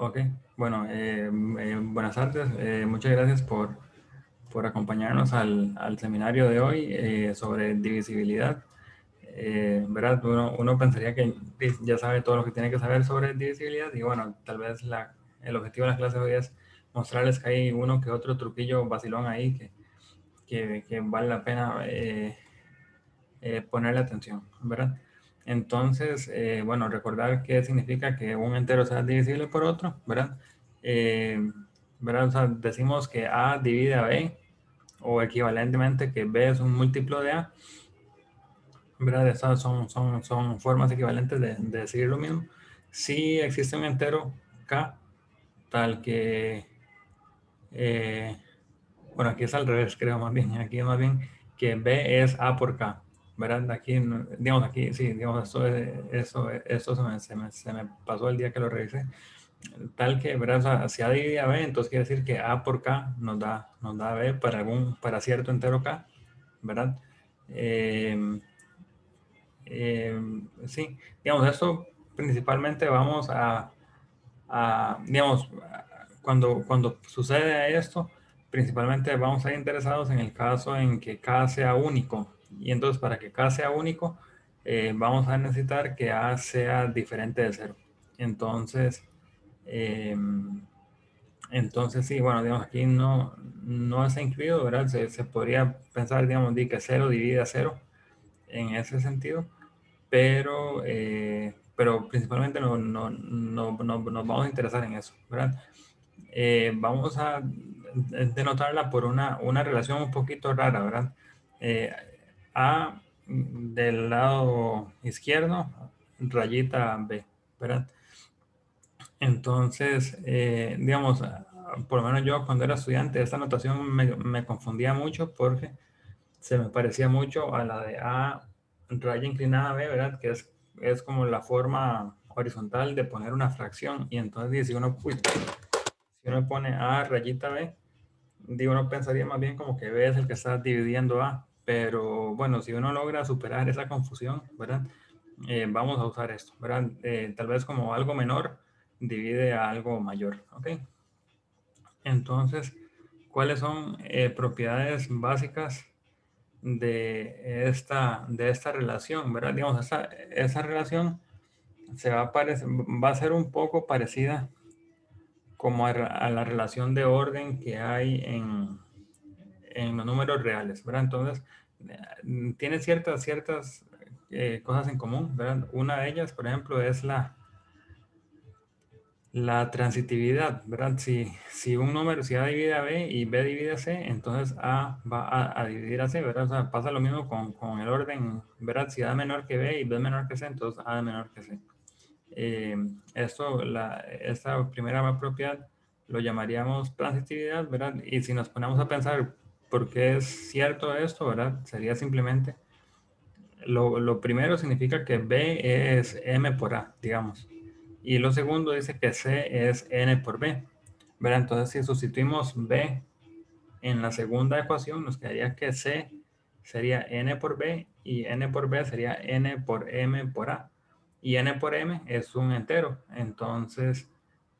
Ok, bueno, buenas tardes. Muchas gracias por acompañarnos al seminario de hoy sobre divisibilidad. ¿Verdad? Uno pensaría que ya sabe todo lo que tiene que saber sobre divisibilidad y bueno, tal vez el objetivo de la clase de hoy es mostrarles que hay uno que otro truquillo vacilón ahí que vale la pena ponerle atención, ¿verdad? Entonces, bueno, recordar qué significa que un entero sea divisible por otro, ¿verdad? Eh, ¿Verdad? O sea, decimos que A divide a B o equivalentemente que B es un múltiplo de A, ¿verdad? Estas son formas equivalentes de decir lo mismo. Si existe un entero K tal que, eh, bueno, aquí es al revés, creo más bien, aquí es más bien que B es A por K, ¿verdad? Aquí, digamos, aquí, sí, digamos, eso se me pasó el día que lo revisé. Tal que, ¿verdad? O sea, si A divide a B, entonces quiere decir que A por K nos da B para cierto entero K, ¿verdad? Eh, sí, digamos, esto principalmente vamos digamos, cuando sucede esto, principalmente vamos a ir interesados en el caso en que K sea único. Y entonces para que K sea único, vamos a necesitar que A sea diferente de cero. Entonces, eh, entonces sí, bueno, digamos, aquí no está incluido, ¿verdad? Se podría pensar, digamos, que cero divide a cero en ese sentido, pero principalmente nos vamos a interesar en eso, ¿verdad? Vamos a denotarla por una relación un poquito rara, ¿verdad? Eh, A del lado izquierdo, rayita B, ¿verdad? Entonces, digamos, por lo menos yo cuando era estudiante, esta notación me confundía mucho porque se me parecía mucho a la de A raya inclinada B, ¿verdad? Que es como la forma horizontal de poner una fracción. Y entonces, si uno pone A rayita B, digo, uno pensaría más bien como que B es el que está dividiendo A. Pero bueno, si uno logra superar esa confusión, ¿verdad? Vamos a usar esto, ¿verdad? Tal vez como algo menor divide a algo mayor, ¿ok? Entonces, ¿cuáles son propiedades básicas de esta relación, ¿verdad? Digamos, esa relación va a ser un poco parecida como a la relación de orden que hay en los números reales, ¿verdad? Entonces, tiene ciertas cosas en común, ¿verdad? Una de ellas, por ejemplo, es la transitividad, ¿verdad? Si un número, si A divide a B y B divide a C, entonces A va a dividir a C, ¿verdad? O sea, pasa lo mismo con el orden, ¿verdad? Si A es menor que B y B es menor que C, entonces A es menor que C. Eh, esta primera propiedad lo llamaríamos transitividad, ¿verdad? Y si nos ponemos a pensar por qué es cierto esto, ¿verdad? Sería simplemente, lo primero significa que B es M por A, digamos. Y lo segundo dice que C es N por B, ¿verdad? Entonces si sustituimos B en la segunda ecuación, nos quedaría que C sería N por B y N por B sería N por M por A. Y N por M es un entero. Entonces,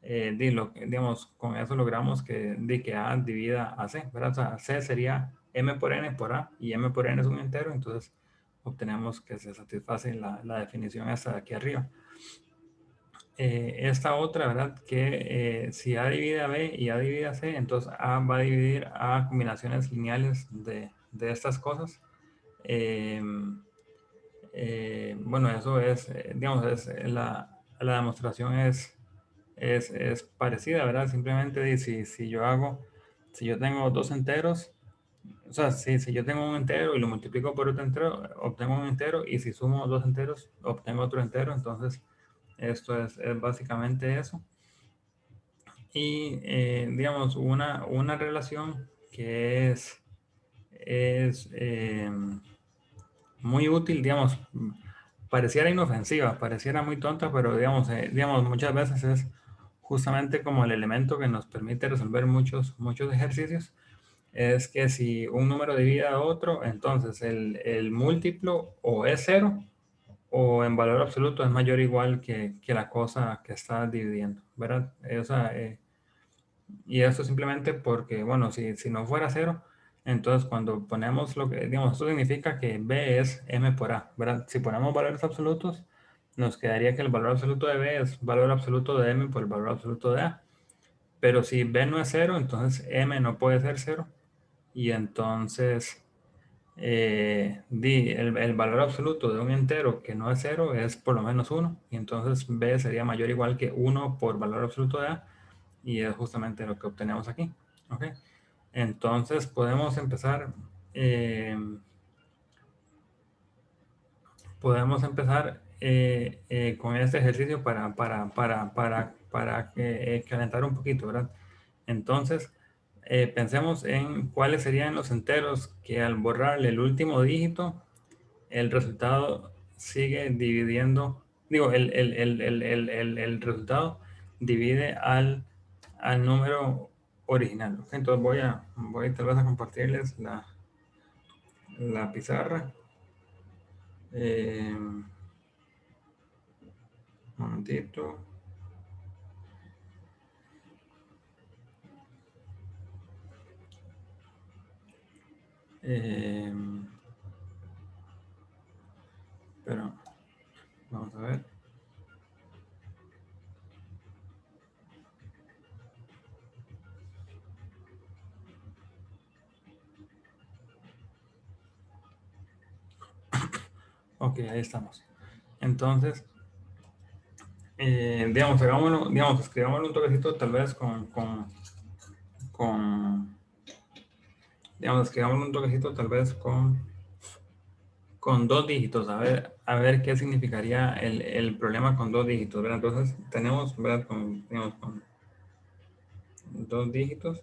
digamos, con eso logramos que A divida a C, ¿verdad? O sea, C sería M por N por A y M por N es un entero. Entonces, obtenemos que se satisface la definición esta de aquí arriba. Esta otra, ¿verdad? Que si A divide a B y A divide a C, entonces A va a dividir a combinaciones lineales de estas cosas. Eh, bueno, eso es, digamos, la demostración es parecida, ¿verdad? Simplemente si yo tengo dos enteros, o sea, si yo tengo un entero y lo multiplico por otro entero, obtengo un entero, y si sumo dos enteros, obtengo otro entero. Entonces, esto es básicamente eso. Y digamos, una relación que es muy útil, digamos, pareciera inofensiva, pareciera muy tonta, pero digamos, muchas veces es justamente como el elemento que nos permite resolver muchos ejercicios. Es que si un número divide a otro, entonces el múltiplo o es cero o en valor absoluto es mayor o igual que la cosa que está dividiendo, ¿verdad? O sea, y eso simplemente porque, bueno, si no fuera cero, entonces cuando ponemos lo que, digamos, esto significa que B es M por A, ¿verdad? Si ponemos valores absolutos, nos quedaría que el valor absoluto de B es valor absoluto de M por el valor absoluto de A. Pero si B no es cero, entonces M no puede ser cero. Y entonces el valor absoluto de un entero que no es cero es por lo menos uno. Y entonces B sería mayor o igual que 1 por valor absoluto de A. Y es justamente lo que obtenemos aquí. ¿Ok? Entonces eh, podemos empezar con este ejercicio para calentar un poquito, ¿verdad? Entonces, pensemos en cuáles serían los enteros que al borrarle el último dígito, el resultado sigue dividiendo, digo, el resultado divide al número original. ¿Ok? Entonces voy tal vez a compartirles la pizarra. Un momentito. Eh, pero vamos a ver. Ok, ahí estamos. Entonces, digamos, escribámoslo un toquecito tal vez con digamos, escribámoslo un toquecito tal vez con dos dígitos, a ver qué significaría el problema con dos dígitos, ¿verdad? Entonces, tenemos, ¿verdad? Digamos, con dos dígitos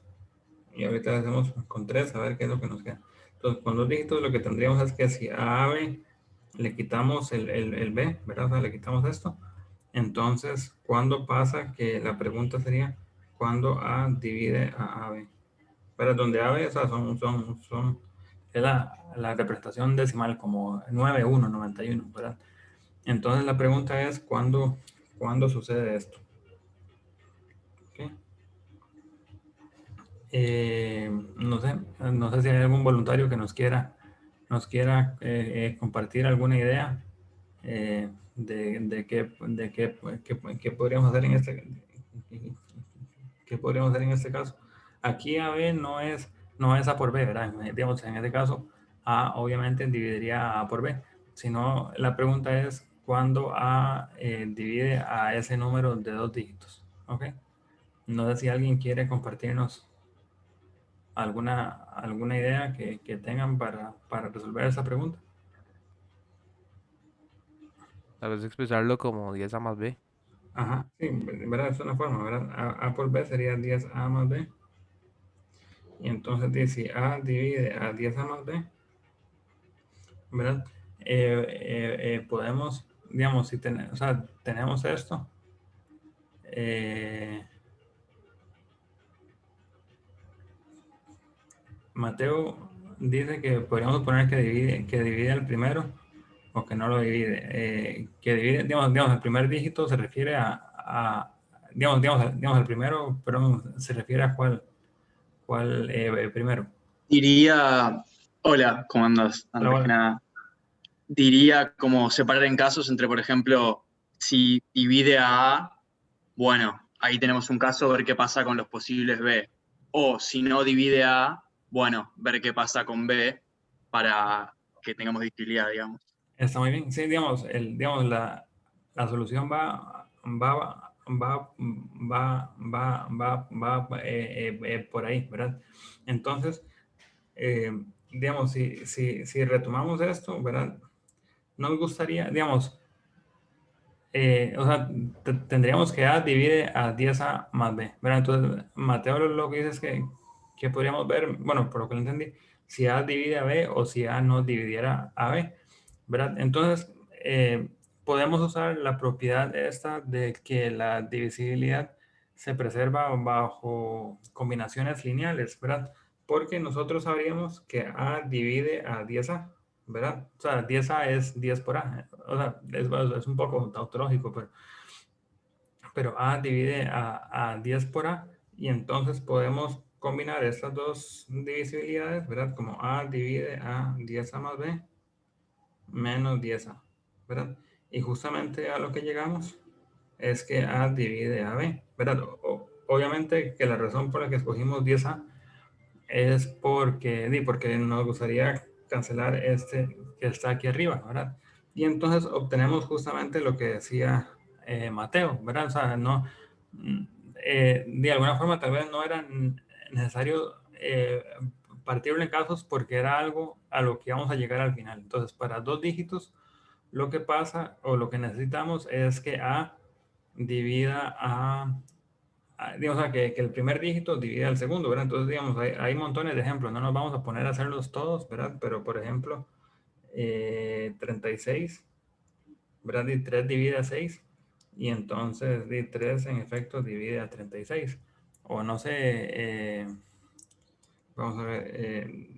y ahorita hacemos con tres, a ver qué es lo que nos queda. Entonces, con dos dígitos lo que tendríamos es que si a AB le quitamos el B, ¿verdad? O sea, le quitamos esto. Entonces, ¿cuándo pasa? Que la pregunta sería, ¿cuándo A divide a AB? Pero donde AB, o sea, es la representación decimal como 91, ¿verdad? Entonces, la pregunta es, ¿cuándo sucede esto? ¿Okay? No sé si hay algún voluntario que nos quiera compartir alguna idea qué podríamos hacer qué podríamos hacer en este caso. Aquí AB no es A por B, ¿verdad? Digamos, en este caso, A obviamente dividiría a A por B, sino la pregunta es cuándo A divide a ese número de dos dígitos, ¿ok? No sé si alguien quiere compartirnos alguna idea que tengan para resolver esa pregunta. Tal vez expresarlo como 10A más B. Ajá, sí, ¿verdad? Es una forma, ¿verdad? A por B sería 10A más B. Y entonces dice, si A divide a 10A más B, ¿verdad? Podemos, digamos, o sea, tenemos esto. eh, Mateo dice que podríamos suponer que divide el primero o que no lo divide. Que divide, digamos, el primer dígito se refiere digamos, el primero, pero se refiere a cuál primero. Diría, hola, ¿cómo andas? Hola, Antes que hola. nada, diría como separar en casos entre, por ejemplo, si divide a A, bueno, ahí tenemos un caso, ver qué pasa con los posibles B. O si no divide a A, bueno, ver qué pasa con B para que tengamos visibilidad, digamos. Está muy bien. Sí, digamos, la solución va por ahí, ¿verdad? Entonces, digamos, si retomamos esto, ¿verdad? Nos gustaría, digamos, o sea, tendríamos que A divide a 10A más B, ¿verdad? Entonces, Mateo lo que dice es que podríamos ver, bueno, por lo que lo entendí, si A divide a B o si A no dividiera a B, ¿verdad? Entonces, podemos usar la propiedad esta de que la divisibilidad se preserva bajo combinaciones lineales, ¿verdad? Porque nosotros sabríamos que A divide a 10A. ¿verdad? O sea, 10A es 10 por A. O sea, es un poco tautológico, pero A divide a 10 por A y entonces podemos combinar estas dos divisibilidades, ¿verdad? Como A divide a 10A más B menos 10A, ¿verdad? Y justamente a lo que llegamos es que A divide a B, ¿verdad? Obviamente que la razón por la que escogimos 10A es porque nos gustaría cancelar este que está aquí arriba, ¿verdad? Y entonces obtenemos justamente lo que decía Mateo, ¿verdad? O sea, no, de alguna forma tal vez no era necesario partirlo en casos porque era algo a lo que vamos a llegar al final. Entonces, para dos dígitos, lo que pasa o lo que necesitamos es que A divida digamos, que el primer dígito divide al segundo, ¿verdad? Entonces, digamos, hay montones de ejemplos, no nos vamos a poner a hacerlos todos, ¿verdad? Pero, por ejemplo, 36, ¿verdad? Y 3 divide a 6, y entonces 3 en efecto divide a 36. O no sé, vamos a ver,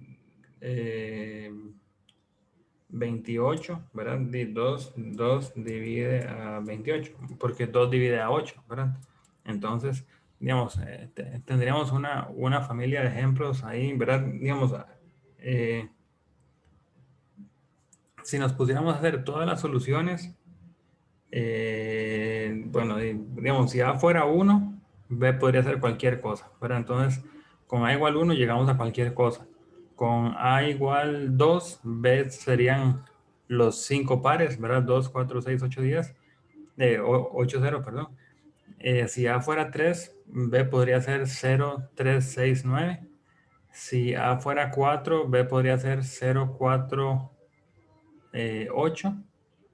28, ¿verdad? 2 divide a 28, porque 2 divide a 8, ¿verdad? Entonces, digamos, tendríamos una familia de ejemplos ahí, ¿verdad? Digamos, eh, si nos pusiéramos a hacer todas las soluciones, bueno, digamos, si A fuera 1, B podría ser cualquier cosa, ¿verdad? Entonces, con A igual 1 llegamos a cualquier cosa. Con A igual 2, B serían los 5 pares, ¿verdad? 2, 4, 6, 8, 10, 8, 0, perdón. Si A fuera 3, B podría ser 0, 3, 6, 9. Si A fuera 4, B podría ser 0, 4, 8.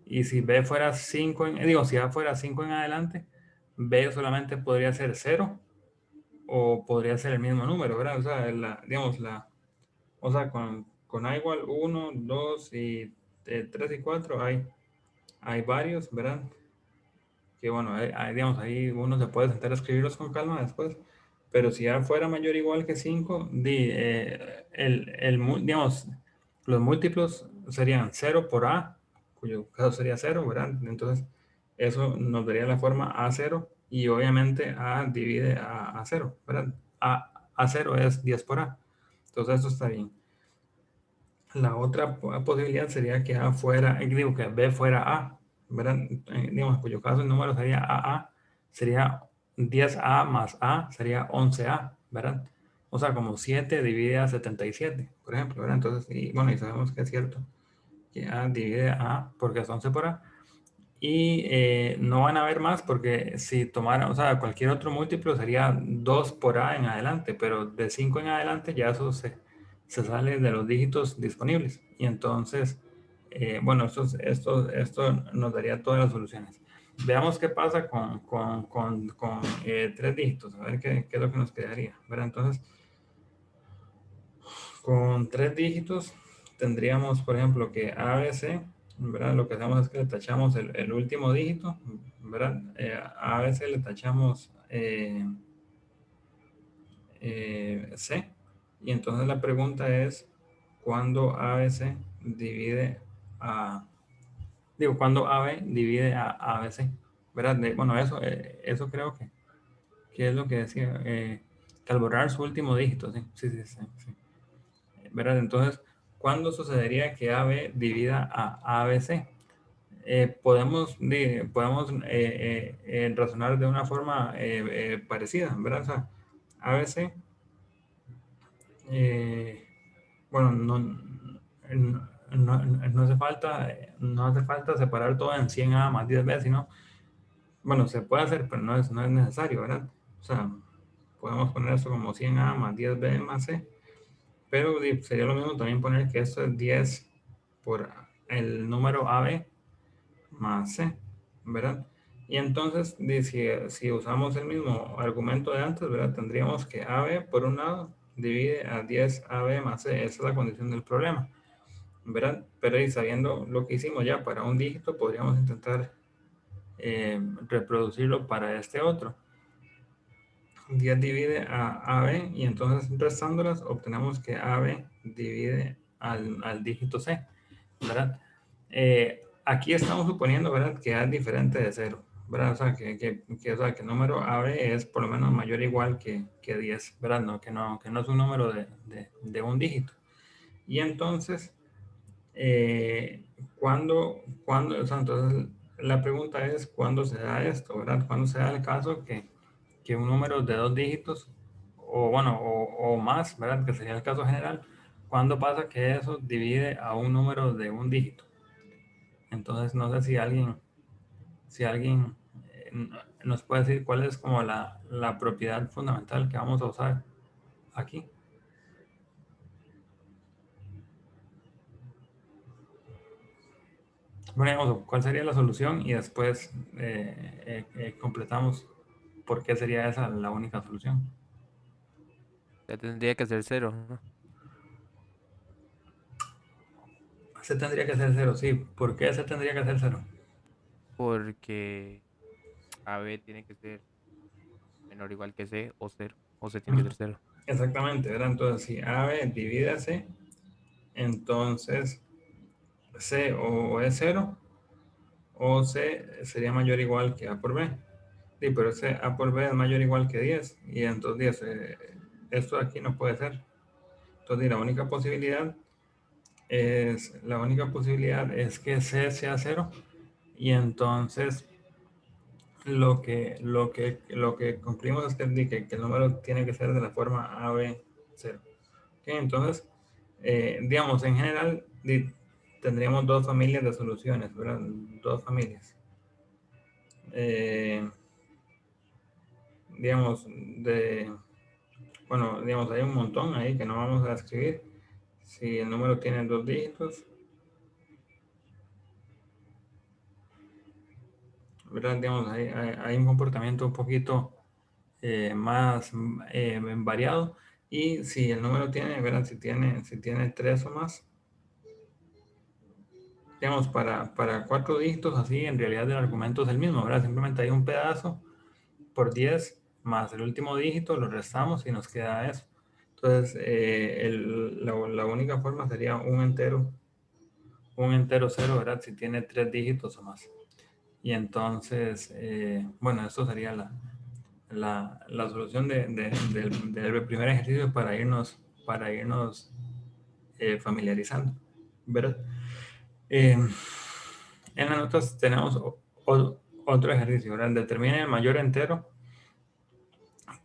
Y si B fuera 5, si A fuera 5 en adelante, B solamente podría ser 0 o podría ser el mismo número, ¿verdad? O sea, con A igual 1, 2 y 3 y 4 hay varios, ¿verdad? Que bueno, digamos, ahí uno se puede sentar a escribirlos con calma después. Pero si A fuera mayor o igual que 5, digamos, los múltiplos serían 0 por A, cuyo caso sería 0, ¿verdad? Entonces, eso nos daría la forma A0 y obviamente A divide a 0, ¿verdad? A0 es 10 por A. Entonces, eso está bien. La otra posibilidad sería que que B fuera A, ¿verdad? Digamos, en cuyo caso el número sería AA, sería 10A más A, sería 11A, ¿verdad? O sea, como 7 divide a 77, por ejemplo, ¿verdad? Entonces, bueno, y sabemos que es cierto, que A divide a A porque es 11 por A. Y no van a haber más porque si tomaran, o sea, cualquier otro múltiplo sería 2 por A en adelante, pero de 5 en adelante ya eso se sale de los dígitos disponibles. Y entonces, bueno, esto nos daría todas las soluciones. Veamos qué pasa con 3 dígitos, a ver qué es lo que nos quedaría. ¿Verdad? Entonces, con 3 dígitos tendríamos, por ejemplo, que ABC, ¿verdad? Lo que hacemos es que le tachamos el último dígito, ¿verdad? A ABC le tachamos C. Y entonces la pregunta es, ¿cuándo ABC divide a... ¿cuándo AB divide a ABC? ¿Verdad? Bueno, eso creo que es lo que decía, que al borrar su último dígito, sí, sí, sí, sí, sí. ¿Verdad? Entonces, ¿cuándo sucedería que AB divida a ABC? Podemos razonar de una forma parecida, ¿verdad? O sea, ABC, bueno, no hace falta separar todo en 100A más 10B, sino, bueno, se puede hacer, pero no es necesario, ¿verdad? O sea, podemos poner esto como 100A más 10B más C. Pero sería lo mismo también poner que esto es 10 por el número AB más C, ¿verdad? Y entonces, si usamos el mismo argumento de antes, ¿verdad? Tendríamos que AB, por un lado, divide a 10 AB más C. Esa es la condición del problema, ¿verdad? Pero y sabiendo lo que hicimos ya para un dígito, podríamos intentar reproducirlo para este otro. 10 divide a AB y entonces restándolas obtenemos que AB divide al dígito C. ¿verdad? Aquí estamos suponiendo, ¿verdad?, que A es diferente de 0, ¿verdad? O sea, que el número AB es por lo menos mayor o igual que 10, ¿verdad? No, que no es un número de un dígito. Y entonces, o sea, entonces la pregunta es, ¿cuándo se da esto, verdad? ¿Cuándo se da el caso que un número de 2 dígitos, o bueno, o más, ¿verdad?, que sería el caso general, ¿cuándo pasa que eso divide a un número de un dígito? Entonces, no sé si alguien nos puede decir cuál es como la propiedad fundamental que vamos a usar aquí. Bueno, digamos, ¿cuál sería la solución? Y después completamos por qué sería esa la única solución. Ya tendría que ser 0, ¿no? C tendría que ser 0, sí. ¿Por qué C tendría que ser 0? Porque AB tiene que ser menor o igual que C o 0. O C tiene que ser 0. Exactamente, ¿verdad? Entonces, si AB divide a C, entonces C o es 0 o C sería mayor o igual que A por B. Sí, pero ese A por B es mayor o igual que 10. Y entonces 10, esto de aquí no puede ser. Entonces, la única posibilidad es que C sea 0. Y entonces lo que concluimos es que el número tiene que ser de la forma AB0. ¿Okay? Entonces, digamos, en general tendríamos dos familias de soluciones, ¿verdad? Dos familias. Digamos, digamos, hay un montón ahí que no vamos a escribir. Si el número tiene 2 dígitos, ¿verdad? Digamos, hay un comportamiento un poquito más variado. Y si el número tiene, ¿verdad? Si tiene 3 o más, digamos, para 4 dígitos, así en realidad el argumento es el mismo, ¿verdad? Simplemente hay un pedazo por 10 más el último dígito, lo restamos y nos queda eso. Entonces, la única forma sería un entero 0, ¿verdad? Si tiene 3 dígitos o más. Y entonces, bueno, esto sería la solución del primer ejercicio para irnos familiarizando, ¿verdad? En las notas tenemos otro ejercicio, ¿verdad? Determine el mayor entero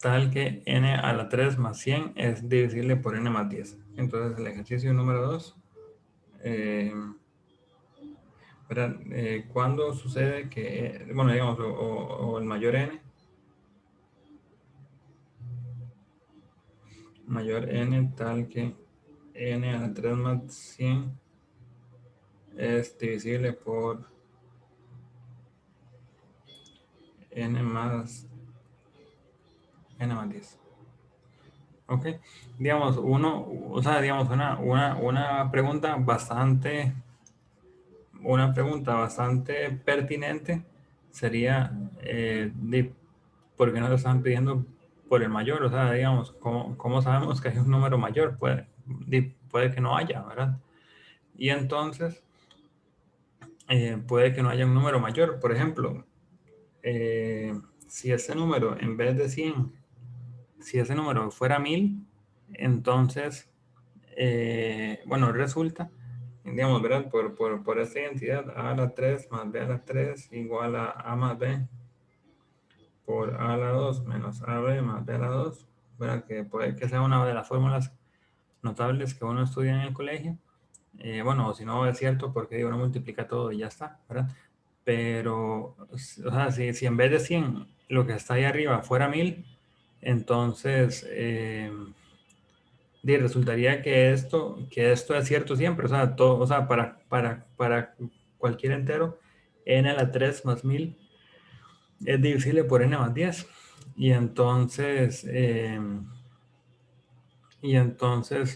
tal que n a la 3 más 100 es divisible por n más 10. Entonces, el ejercicio número 2, ¿verdad? ¿Cuándo sucede que, bueno, digamos, o el mayor n tal que n a la 3 más 100 es divisible por n más 10? Ok, digamos, digamos, una pregunta bastante pertinente sería, ¿por qué no lo están pidiendo por el mayor? O sea, digamos, ¿cómo sabemos que hay un número mayor? Puede que no haya, ¿verdad? Y entonces, puede que no haya un número mayor. Por ejemplo, si ese número en vez de 100, si ese número fuera 1000, entonces, bueno, resulta, digamos, ¿verdad? Por esta identidad, a a la 3 más b a la 3 igual a más b por a a la 2 menos ab más b a la 2, ¿verdad? Que puede que sea una de las fórmulas notables que uno estudia en el colegio. Bueno, si no es cierto, porque digo, uno multiplica todo y ya está, ¿verdad? Pero, o sea, si en vez de 100 lo que está ahí arriba fuera 1000, entonces resultaría que esto es cierto siempre. O sea, todo, o sea, para cualquier entero, n a la 3 más 1000 es divisible por n más 10. Y entonces,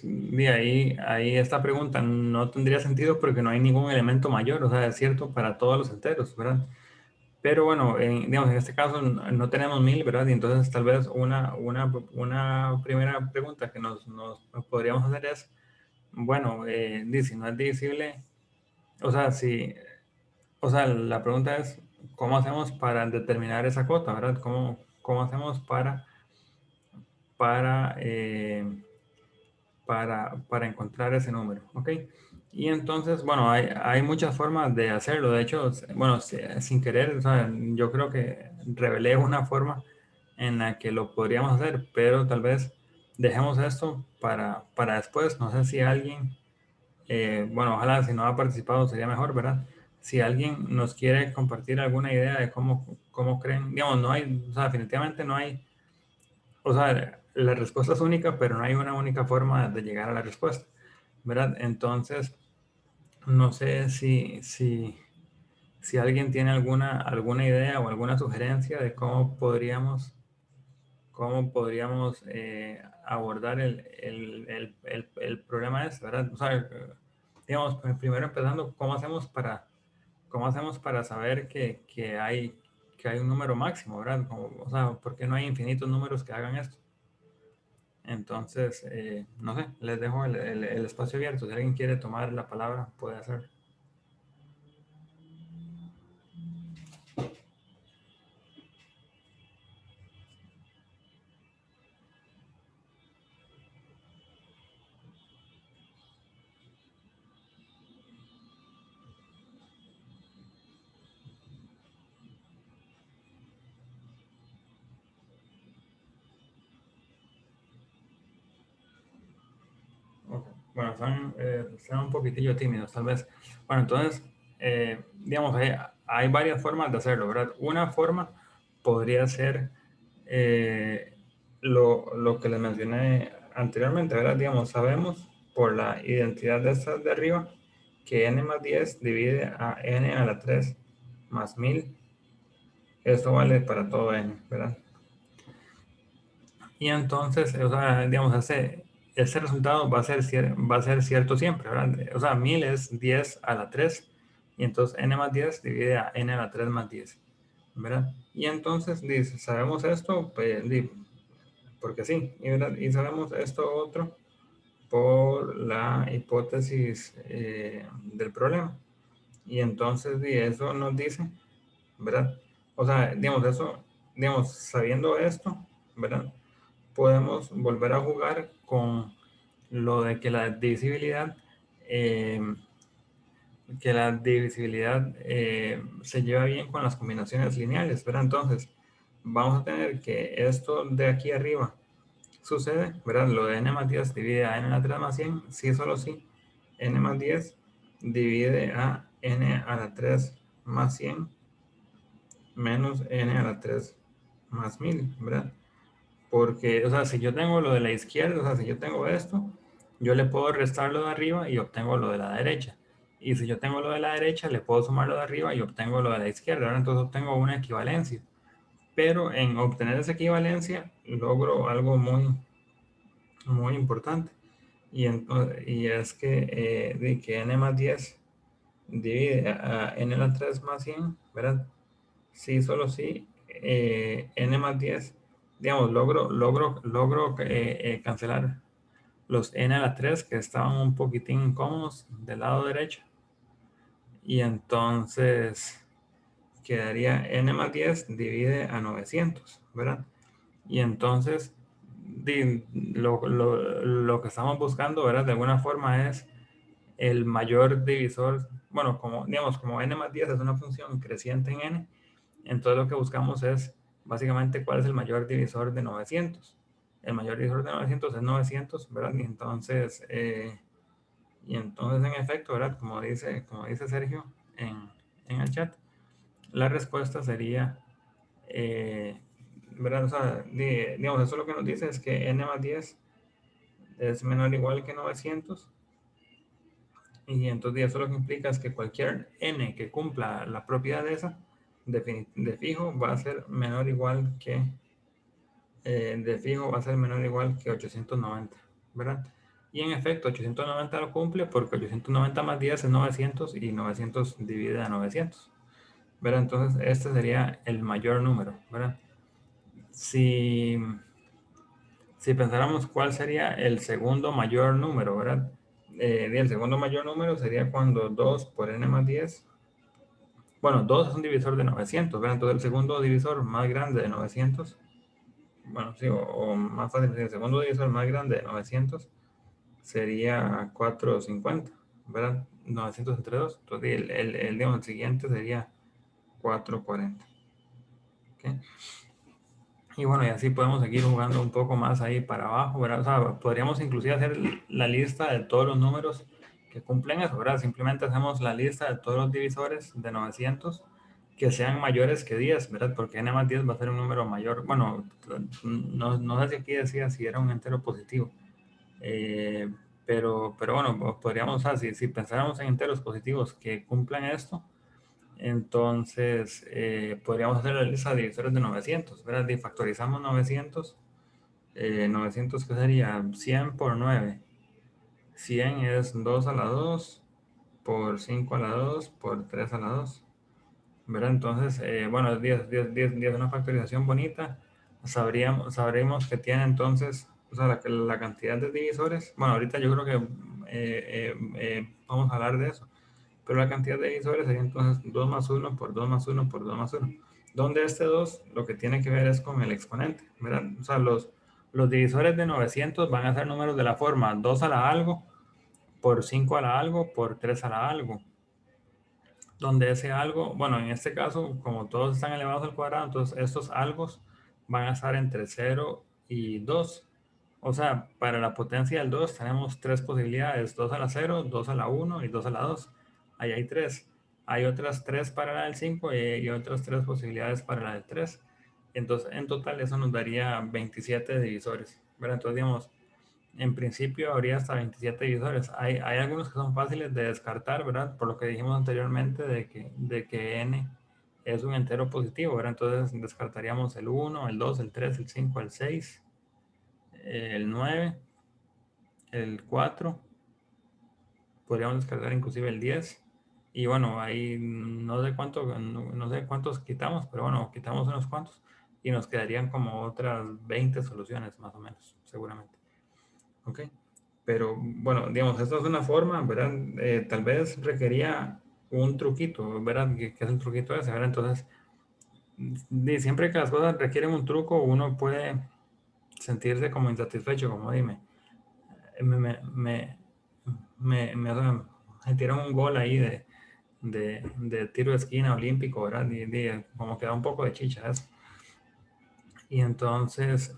de ahí esta pregunta no tendría sentido porque no hay ningún elemento mayor. O sea, es cierto para todos los enteros, ¿verdad? Pero bueno, digamos, en este caso no tenemos 1000, ¿verdad? Y entonces tal vez una primera pregunta que nos podríamos hacer es, bueno, si no es divisible o sea, si, o sea, la pregunta es, ¿cómo hacemos para determinar esa cota, verdad? ¿Cómo hacemos para, eh, para encontrar ese número? ¿Ok? Y entonces, bueno, hay muchas formas de hacerlo. De hecho, bueno, sin querer, o sea, yo creo que revelé una forma en la que lo podríamos hacer, pero tal vez dejemos esto para después. No sé si alguien, bueno, ojalá si no ha participado sería mejor, ¿verdad? Si alguien nos quiere compartir alguna idea de cómo creen, digamos, no hay, o sea, definitivamente no hay, o sea, la respuesta es única, pero no hay una única forma de llegar a la respuesta, ¿verdad? Entonces, no sé si alguien tiene alguna idea o alguna sugerencia de cómo podríamos abordar el problema ese, ¿verdad? O sea, digamos, primero empezando, ¿cómo hacemos para saber que hay un número máximo, ¿verdad? O sea, ¿por qué no hay infinitos números que hagan esto? Entonces, no sé, les dejo el espacio abierto. Si alguien quiere tomar la palabra, puede hacerlo. Ok. Bueno, están un poquitillo tímidos, tal vez. Bueno, entonces, digamos, hay varias formas de hacerlo, ¿verdad? Una forma podría ser eh, lo que les mencioné anteriormente, ¿verdad? Digamos, sabemos por la identidad de estas de arriba que n más 10 divide a n a la 3 más 1000. Esto vale para todo n, ¿verdad? Y entonces, o sea, digamos, ese resultado va a ser cierto siempre, ¿verdad? O sea, 1000 es 10 a la 3 y entonces n más 10 divide a n a la 3 más 10, ¿verdad? Y entonces, dice, sabemos esto, pues, porque sí, ¿verdad? Y sabemos esto otro por la hipótesis del problema. Y entonces, eso nos dice, ¿verdad? O sea, digamos, sabiendo esto, ¿verdad? Podemos volver a jugar con lo de eh, que la divisibilidad se lleva bien con las combinaciones lineales, ¿verdad? Entonces, vamos a tener que esto de aquí arriba sucede, ¿verdad? Lo de n más 10 divide a n a la 3 más 100, sí, solo sí, n más 10 divide a n a la 3 más 100 menos n a la 3 más 1000, ¿verdad? Porque, o sea, si yo tengo lo de la izquierda, o sea, si yo tengo esto, yo le puedo restar lo de arriba y obtengo lo de la derecha. Y si yo tengo lo de la derecha, le puedo sumar lo de arriba y obtengo lo de la izquierda. Ahora entonces obtengo una equivalencia. Pero en obtener esa equivalencia logro algo muy, muy importante. Y es que n más 10 divide a n a la 3 más 100, ¿verdad? Sí, solo sí, n más 10, digamos, logro cancelar los n a la 3 que estaban un poquitín incómodos del lado derecho. Y entonces quedaría n más 10 divide a 900, ¿verdad? Y entonces lo que estamos buscando, ¿verdad? De alguna forma es el mayor divisor, bueno, digamos, como n más 10 es una función creciente en n, entonces lo que buscamos es básicamente cuál es el mayor divisor de 900. El mayor divisor de 900 es 900, ¿verdad? Y entonces en efecto, ¿verdad? Como dice Sergio en el chat, la respuesta sería, ¿verdad? O sea, digamos, eso lo que nos dice es que n más 10 es menor o igual que 900. Y entonces eso lo que implica es que cualquier n que cumpla la propiedad de esa, de fijo, va a ser menor o igual que de fijo va a ser menor o igual que 890, ¿verdad? Y en efecto, 890 lo cumple porque 890 más 10 es 900 y 900 divide a 900, ¿verdad? Entonces, este sería el mayor número, ¿verdad? Si pensáramos cuál sería el segundo mayor número, ¿verdad? Y el segundo mayor número sería cuando 2 por n más 10. Bueno, 2 es un divisor de 900, ¿verdad? Entonces el segundo divisor más grande de 900, bueno, sí, o más fácil, el segundo divisor más grande de 900 sería 450, ¿verdad? 900 entre 2. Entonces digamos, el siguiente sería 440. ¿Okay? Y bueno, y así podemos seguir jugando un poco más ahí para abajo, ¿verdad? O sea, podríamos inclusive hacer la lista de todos los números que cumplen eso, ¿verdad? Simplemente hacemos la lista de todos los divisores de 900 que sean mayores que 10, ¿verdad? Porque n más 10 va a ser un número mayor. Bueno, no sé si aquí decía si era un entero positivo. Pero bueno, podríamos, o sea, si pensáramos en enteros positivos que cumplan esto, entonces podríamos hacer la lista de divisores de 900, ¿verdad? Y factorizamos 900, 900 que sería 100 por 9. 100 es 2 a la 2 por 5 a la 2 por 3 a la 2, ¿verdad? Entonces, bueno, 10, una factorización bonita. Sabremos que tiene entonces, o sea, la cantidad de divisores. Bueno, ahorita yo creo que vamos a hablar de eso. Pero la cantidad de divisores sería entonces 2 más 1 por 2 más 1 por 2 más 1. Donde este 2 lo que tiene que ver es con el exponente, ¿verdad? O sea, los divisores de 900 van a ser números de la forma 2 a la algo por 5 a la algo por 3 a la algo. Donde ese algo, bueno, en este caso, como todos están elevados al cuadrado, entonces estos algos van a estar entre 0 y 2. O sea, para la potencia del 2 tenemos tres posibilidades, 2 a la 0, 2 a la 1 y 2 a la 2. Ahí hay tres. Hay otras tres para la del 5 y otras tres posibilidades para la del 3. Entonces, en total eso nos daría 27 divisores. ¿Verdad? Entonces, digamos, en principio habría hasta 27 divisores. Hay algunos que son fáciles de descartar, ¿verdad? Por lo que dijimos anteriormente de que n es un entero positivo, ¿verdad? Entonces descartaríamos el 1, el 2, el 3, el 5, el 6, el 9, el 4. Podríamos descartar inclusive el 10. Y bueno, ahí no sé no sé cuántos quitamos, pero bueno, quitamos unos cuantos y nos quedarían como otras 20 soluciones más o menos, seguramente. ¿Ok? Pero bueno, digamos, esta es una forma, ¿verdad? Tal vez requería un truquito, ¿verdad? ¿Qué es el truquito ese, ¿verdad? Entonces, siempre que las cosas requieren un truco, uno puede sentirse como insatisfecho, como dime. Me, me, me, o sea, me tiraron un gol ahí de tiro de esquina olímpico, ¿verdad? Y como que da un poco de chicha eso. Y entonces,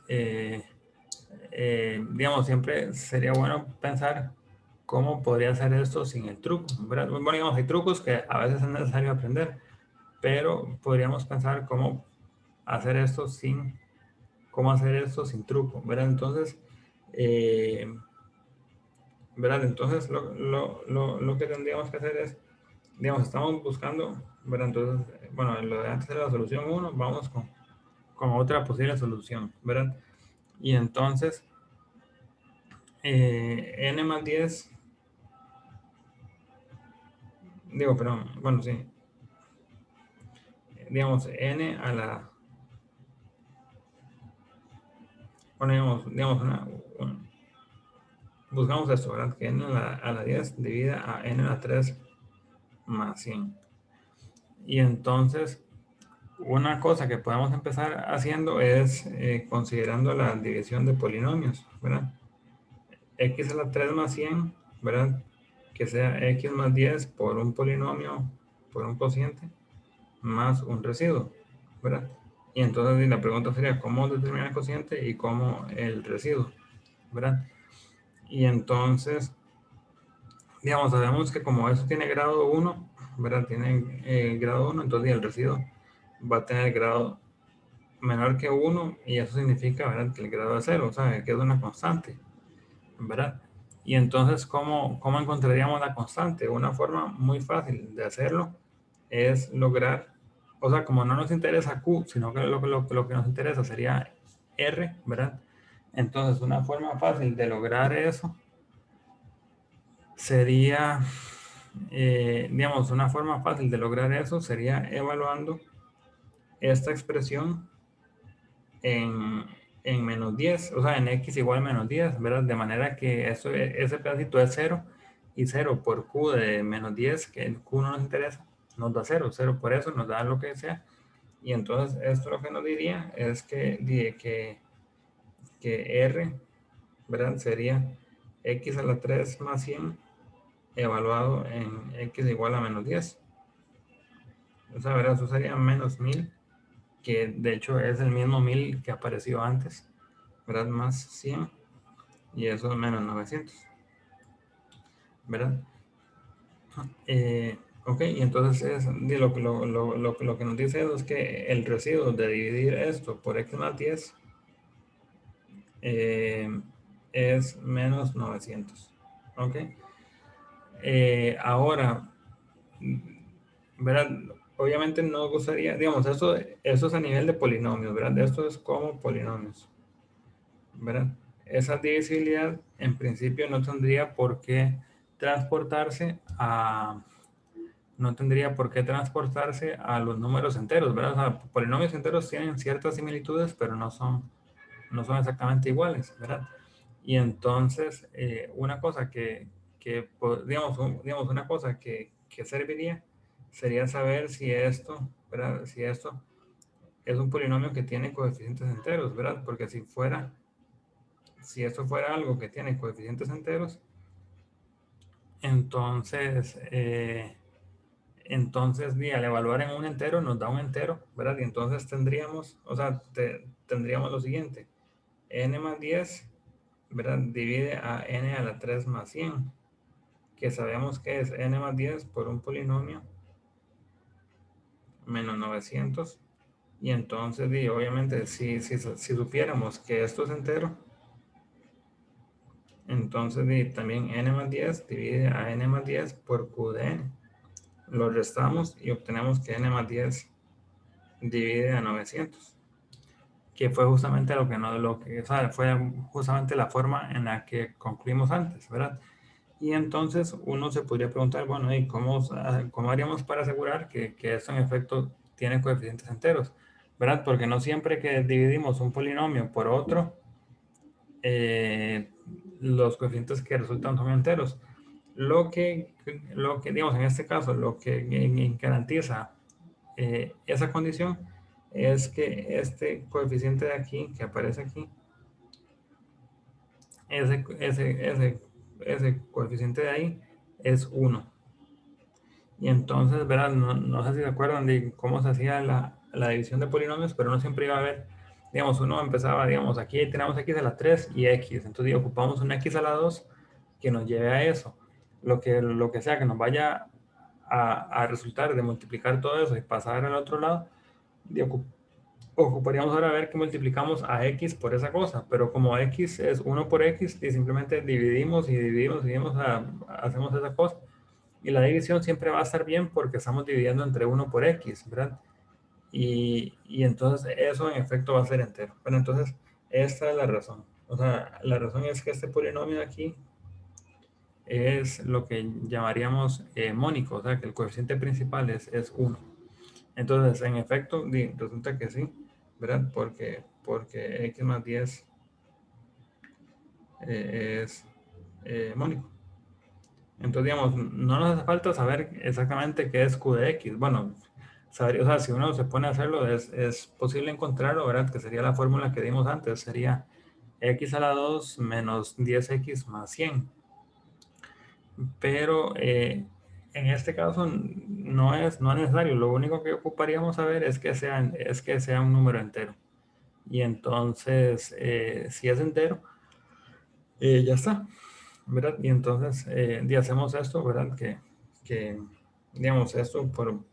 digamos, siempre sería bueno pensar cómo podría hacer esto sin el truco, ¿verdad? Bueno, digamos, hay trucos que a veces es necesario aprender, pero podríamos pensar cómo hacer esto sin truco, ¿verdad? Entonces, eh, ¿verdad? Entonces, lo que tendríamos que hacer es, digamos, estamos buscando, ¿verdad? Entonces, bueno, en lo de antes de la solución 1, vamos con otra posible solución, ¿verdad? Y entonces, n más 10, digo, perdón, bueno, sí, digamos, n a la, bueno, digamos buscamos esto, ¿verdad? Que n a la 10 divida a n a la 3 más 100. Y entonces, una cosa que podemos empezar haciendo es considerando la división de polinomios, ¿verdad? X a la 3 más 100, ¿verdad? Que sea X más 10 por un polinomio, por un cociente, más un residuo, ¿verdad? Y entonces la pregunta sería, ¿cómo determinar el cociente y cómo el residuo, ¿verdad? Y entonces, digamos, sabemos que como eso tiene grado 1, ¿verdad? Tiene grado 1, entonces el residuo va a tener grado menor que 1 y eso significa, ¿verdad? Que el grado es 0, o sea, que es una constante, ¿verdad? Y entonces, ¿cómo encontraríamos la constante? Una forma muy fácil de hacerlo es lograr, o sea, como no nos interesa Q, sino que lo que nos interesa sería R, ¿verdad? Entonces, una forma fácil de lograr eso sería, digamos, una forma fácil de lograr eso sería evaluando esta expresión en, en menos 10, o sea, en x igual a menos 10, ¿verdad? De manera que ese pedacito es 0 y 0 por Q de menos 10, que el Q no nos interesa, nos da 0, 0 por eso nos da lo que sea. Y entonces esto lo que nos diría es que R, ¿verdad? Sería x a la 3 más 100 evaluado en x igual a menos 10. O sea, ¿verdad? Eso sería menos 1000, que de hecho es el mismo 1000 que apareció antes, ¿verdad? Más 100, y eso es menos 900, ¿verdad? Ok, y entonces lo que nos dice eso es que el residuo de dividir esto por x más 10 es menos 900. Ok. Ahora, ¿verdad? Obviamente no gustaría, digamos, eso es a nivel de polinomios, ¿verdad? Esto es como polinomios, ¿verdad? Esa divisibilidad en principio no tendría por qué transportarse a los números enteros, ¿verdad? O sea, polinomios enteros tienen ciertas similitudes, pero no son exactamente iguales, ¿verdad? Y entonces, una cosa digamos, una cosa que serviría sería saber si esto, ¿verdad? Si esto es un polinomio que tiene coeficientes enteros, ¿verdad? Porque si esto fuera algo que tiene coeficientes enteros, entonces, al evaluar en un entero nos da un entero, ¿verdad? Y entonces tendríamos, o sea, tendríamos lo siguiente: n más 10, ¿verdad? Divide a n a la 3 más 100, que sabemos que es n más 10 por un polinomio menos 900. Y entonces, obviamente, si supiéramos que esto es entero, entonces también n más 10 divide a n más 10 por q de n. Lo restamos y obtenemos que n más 10 divide a 900, que fue justamente o sea, fue justamente la forma en la que concluimos antes, ¿verdad? Y entonces uno se podría preguntar, bueno, ¿y cómo haríamos para asegurar que esto en efecto tiene coeficientes enteros? ¿Verdad? Porque no siempre que dividimos un polinomio por otro, los coeficientes que resultan son enteros. Lo que, digamos, en este caso, lo que garantiza esa condición es que este coeficiente de aquí, que aparece aquí, ese coeficiente de ahí es 1. Y entonces, ¿verdad? No sé si se acuerdan de cómo se hacía la división de polinomios, pero uno siempre iba a ver, digamos, uno empezaba, digamos, aquí tenemos x a la 3 y x, entonces ocupamos un x a la 2 que nos lleve a eso. Lo que sea que nos vaya a resultar de multiplicar todo eso y pasar al otro lado, ocuparíamos ahora ver que multiplicamos a x por esa cosa, pero como x es 1 por x, y simplemente dividimos y dividimos, hacemos esa cosa. Y la división siempre va a estar bien porque estamos dividiendo entre 1 por x, ¿verdad? Y entonces eso en efecto va a ser entero. Bueno, entonces esta es la razón. O sea, la razón es que este polinomio de aquí es lo que llamaríamos mónico, o sea, que el coeficiente principal es 1. Entonces, en efecto, resulta que sí, ¿verdad? Porque x más 10 es mónico. Entonces, digamos, no nos hace falta saber exactamente qué es q de x. Bueno, o sea, si uno se pone a hacerlo, es posible encontrarlo, ¿verdad? Que sería la fórmula que dimos antes, sería x a la 2 menos 10x más 100. Pero en este caso no es necesario. Lo único que ocuparíamos saber es que sea un número entero. Y entonces, si es entero, ya está, ¿verdad? Y entonces, hacemos esto, ¿verdad? Que digamos, esto por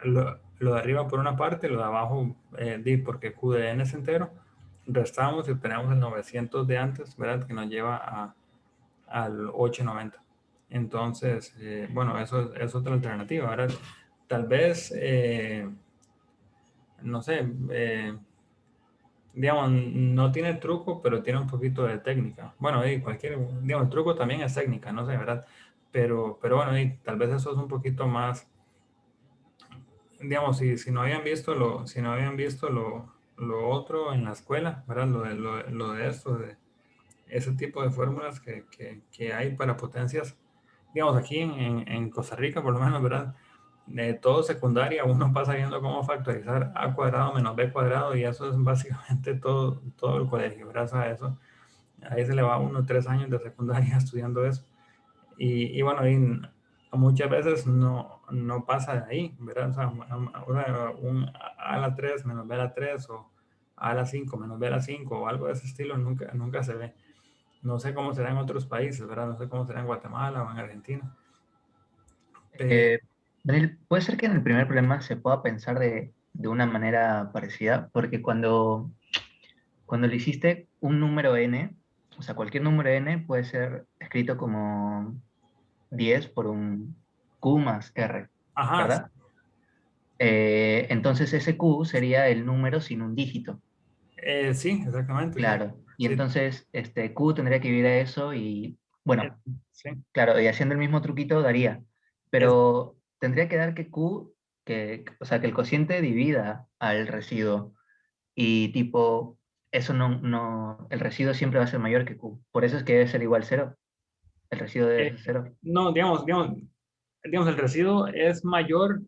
lo de arriba por una parte, lo de abajo, porque Q de n es entero, restamos y obtenemos el 900 de antes, ¿verdad? Que nos lleva al 890. Entonces, bueno, eso es otra alternativa, ¿verdad? Tal vez, no sé, digamos, no tiene truco, pero tiene un poquito de técnica. Bueno, digamos, el truco también es técnica, no sé, ¿verdad? Pero bueno, tal vez eso es un poquito más, digamos, si no habían visto lo otro en la escuela, ¿verdad? Lo de esto, de ese tipo de fórmulas que hay para potencias, digamos, aquí en Costa Rica, por lo menos, ¿verdad? De todo secundaria, uno pasa viendo cómo factorizar a cuadrado menos b cuadrado y eso es básicamente todo el colegio, gracias a eso. Ahí se le va a uno 3 años de secundaria estudiando eso. Y bueno, y muchas veces no pasa de ahí, ¿verdad? O sea, un a la 3 menos b a la 3 o a la 5 menos b a la 5 o algo de ese estilo nunca se ve. No sé cómo será en otros países, ¿verdad? No sé cómo será en Guatemala o en Argentina. Pero, Eh, Daniel, puede ser que en el primer problema se pueda pensar de una manera parecida, porque cuando le hiciste un número n, o sea, cualquier número n puede ser escrito como 10 por un q más r, ajá, ¿verdad? Entonces ese q sería el número sin un dígito, sí, exactamente, sí. claro. Y Sí, entonces este q tendría que dividir a eso y, eh, bueno, sí. claro, y haciendo el mismo truquito daría, Es, pero tendría que dar que q, o sea, que el cociente divida al residuo y tipo, eso el residuo siempre va a ser mayor que q. Por eso es que debe ser igual cero. El residuo debe eh, ser cero. no, digamos, el residuo es mayor,